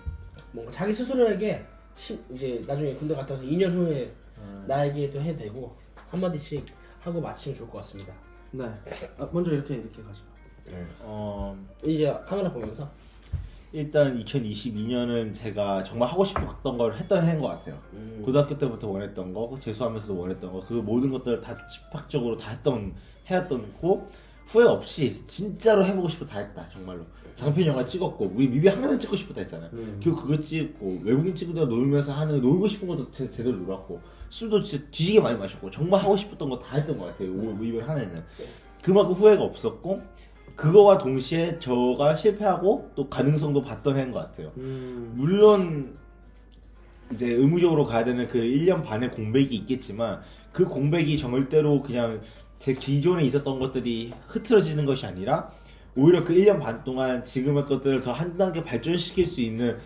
뭔가 자기 스스로에게 이제 나중에 군대 갔다 와서 2년 후에 나에게도 해도 되고 한마디씩 하고 마치면 좋을 것 같습니다. 네. 먼저 이렇게 가죠. 이제 카메라 보면서 일단 2022년은 제가 정말 하고 싶었던 걸 했던 해인 것 같아요. 고등학교 때부터 원했던 거, 재수하면서도 원했던 거, 그 모든 것들을 다 집합적으로 다 해왔던 거, 후회 없이 진짜로 해보고 싶어 다 했다, 정말로. 장편 영화 찍었고, 우리 뮤비 항상 찍고 싶었다 했잖아요. 그리고 그거 찍고, 외국인 친구들 놀면서 하는, 놀고 싶은 것도 제대로 놀았고, 술도 진짜 뒤지게 많이 마셨고, 정말 하고 싶었던 거 다 했던 것 같아요, 뮤비를 한 해는. 그만큼 후회가 없었고, 그거와 동시에 저가 실패하고 또 가능성도 봤던 해인 것 같아요. 물론 이제 의무적으로 가야 되는 그 1년 반의 공백이 있겠지만 그 공백이 절대로 그냥 제 기존에 있었던 것들이 흐트러지는 것이 아니라 오히려 그 1년 반 동안 지금의 것들을 더 한 단계 발전시킬 수 있는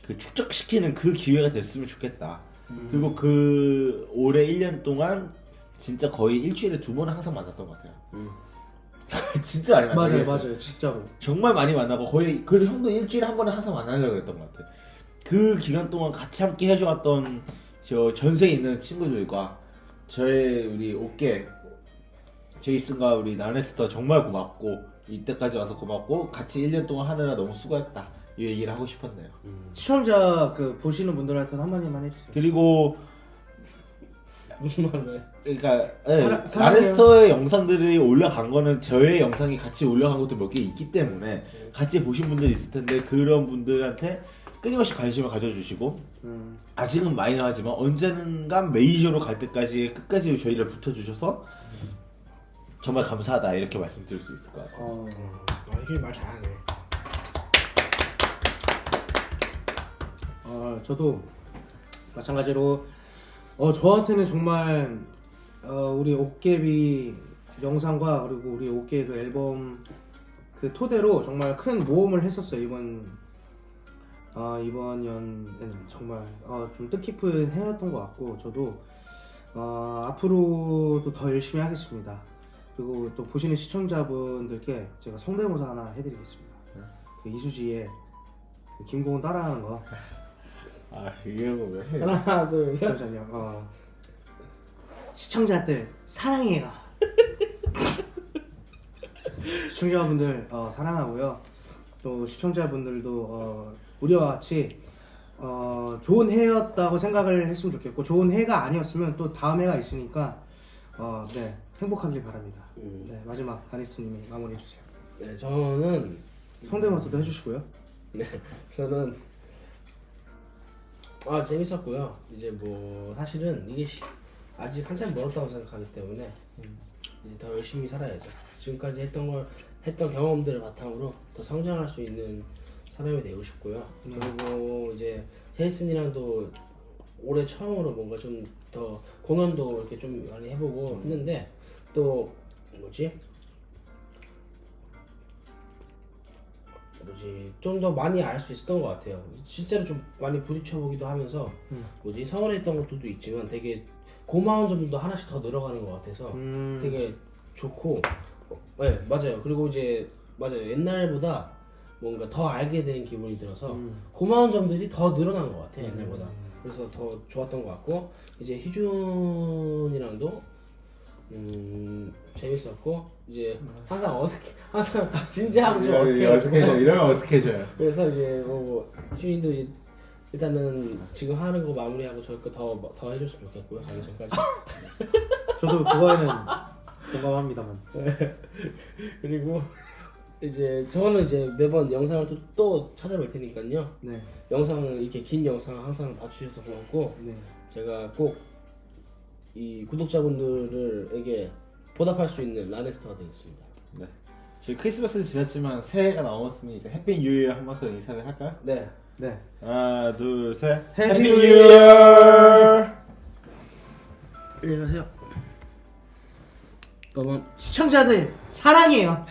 그 축적시키는 그 기회가 됐으면 좋겠다. 그리고 그 올해 1년 동안 진짜 거의 일주일에 2번은 항상 만났던 것 같아요. 진짜 많이 만나고 맞아요, 진짜로. 정말 많이 만나고 거의 그 형도 일주일에 한 번은 항상 만나려고 했던 것 같아. 그 기간 동안 같이 함께 해줘왔던 저 전세에 있는 친구들과 저의 우리 옥계 제이슨과 우리 나네스터 정말 고맙고 이때까지 와서 고맙고 같이 1년 동안 하느라 너무 수고했다 이 얘기를 하고 싶었네요. 시청자 그 보시는 분들한테는 한마디만 해주세요. 그리고 무슨 말을 해? 그러니까 사랑해요. 나레스터의 영상들이 올라간 거는 저의 영상이 같이 올라간 것도 몇 개 있기 때문에 같이 보신 분들이 있을 텐데 그런 분들한테 끊임없이 관심을 가져주시고 아직은 마이너하지만 언젠간 메이저로 갈 때까지 끝까지 저희를 붙여주셔서 정말 감사하다 이렇게 말씀드릴 수 있을 것 같아요. 희준이 말 잘하네. 저도 마찬가지로 저한테는 정말 우리 옥개비 영상과 그리고 우리 옥개 그 앨범 그 토대로 정말 큰 모험을 했었어요. 이번 연에는 정말 좀 뜻깊은 해였던 것 같고 저도 앞으로도 더 열심히 하겠습니다. 그리고 또 보시는 시청자분들께 제가 성대모사 하나 해드리겠습니다. 그 이수지의 그 김고은 따라하는 거. 이게 뭐 왜 해? 하나 둘 셋. 잠시만요. 시청자들 사랑해요. 시청자분들 사랑하고요. 또 시청자분들도 우리와 같이 좋은 해였다고 생각을 했으면 좋겠고 좋은 해가 아니었으면 또 다음 해가 있으니까 네 행복하길 바랍니다. 네 마지막 아니스토님이 마무리해 주세요. 네 저는 성대모사도 해주시고요. 네 저는 재밌었고요. 이제 뭐 사실은 이게 아직 한참 멀었다고 생각하기 때문에 이제 더 열심히 살아야죠. 지금까지 했던 경험들을 바탕으로 더 성장할 수 있는 사람이 되고 싶고요. 그리고 이제 제이슨이랑도 올해 처음으로 뭔가 좀 더 공연도 이렇게 좀 많이 해보고 했는데 또 좀 더 많이 알 수 있었던 것 같아요. 실제로 좀 많이 부딪혀보기도 하면서 서운했던 것들도 있지만 되게 고마운 점도 하나씩 더 늘어가는 것 같아서 되게 좋고 네 맞아요. 그리고 이제 맞아요 옛날보다 뭔가 더 알게 된 기분이 들어서 고마운 점들이 더 늘어난 것 같아 옛날보다. 그래서 더 좋았던 것 같고 이제 희준이랑도 재밌었고 이제 항상 진지하면 좀 어색해요. 이러면 어색해져요. 그래서 이제 희준이도 이제 일단은 지금 하는 거 마무리하고 저희 거더 해줬으면 좋겠고요. 가기 전까지. 저도 그거에는 공감합니다만. 그리고 이제 저는 이제 매번 영상을 또 찾아볼 테니까요. 네. 영상을 이렇게 긴 영상 항상 봐주셔서 고맙고 네. 제가 꼭 이 구독자분들에게 보답할 수 있는 라네스터가 되겠습니다. 네. 저희 크리스마스는 지났지만 새해가 넘었으니 이제 해피 뉴 이어 한번더 인사를 할까요? 네. 네. 하나, 둘, 셋. 해피 해피 뉴 뉴 이어! 안녕히 가세요. 빠밤. 시청자들 사랑해요.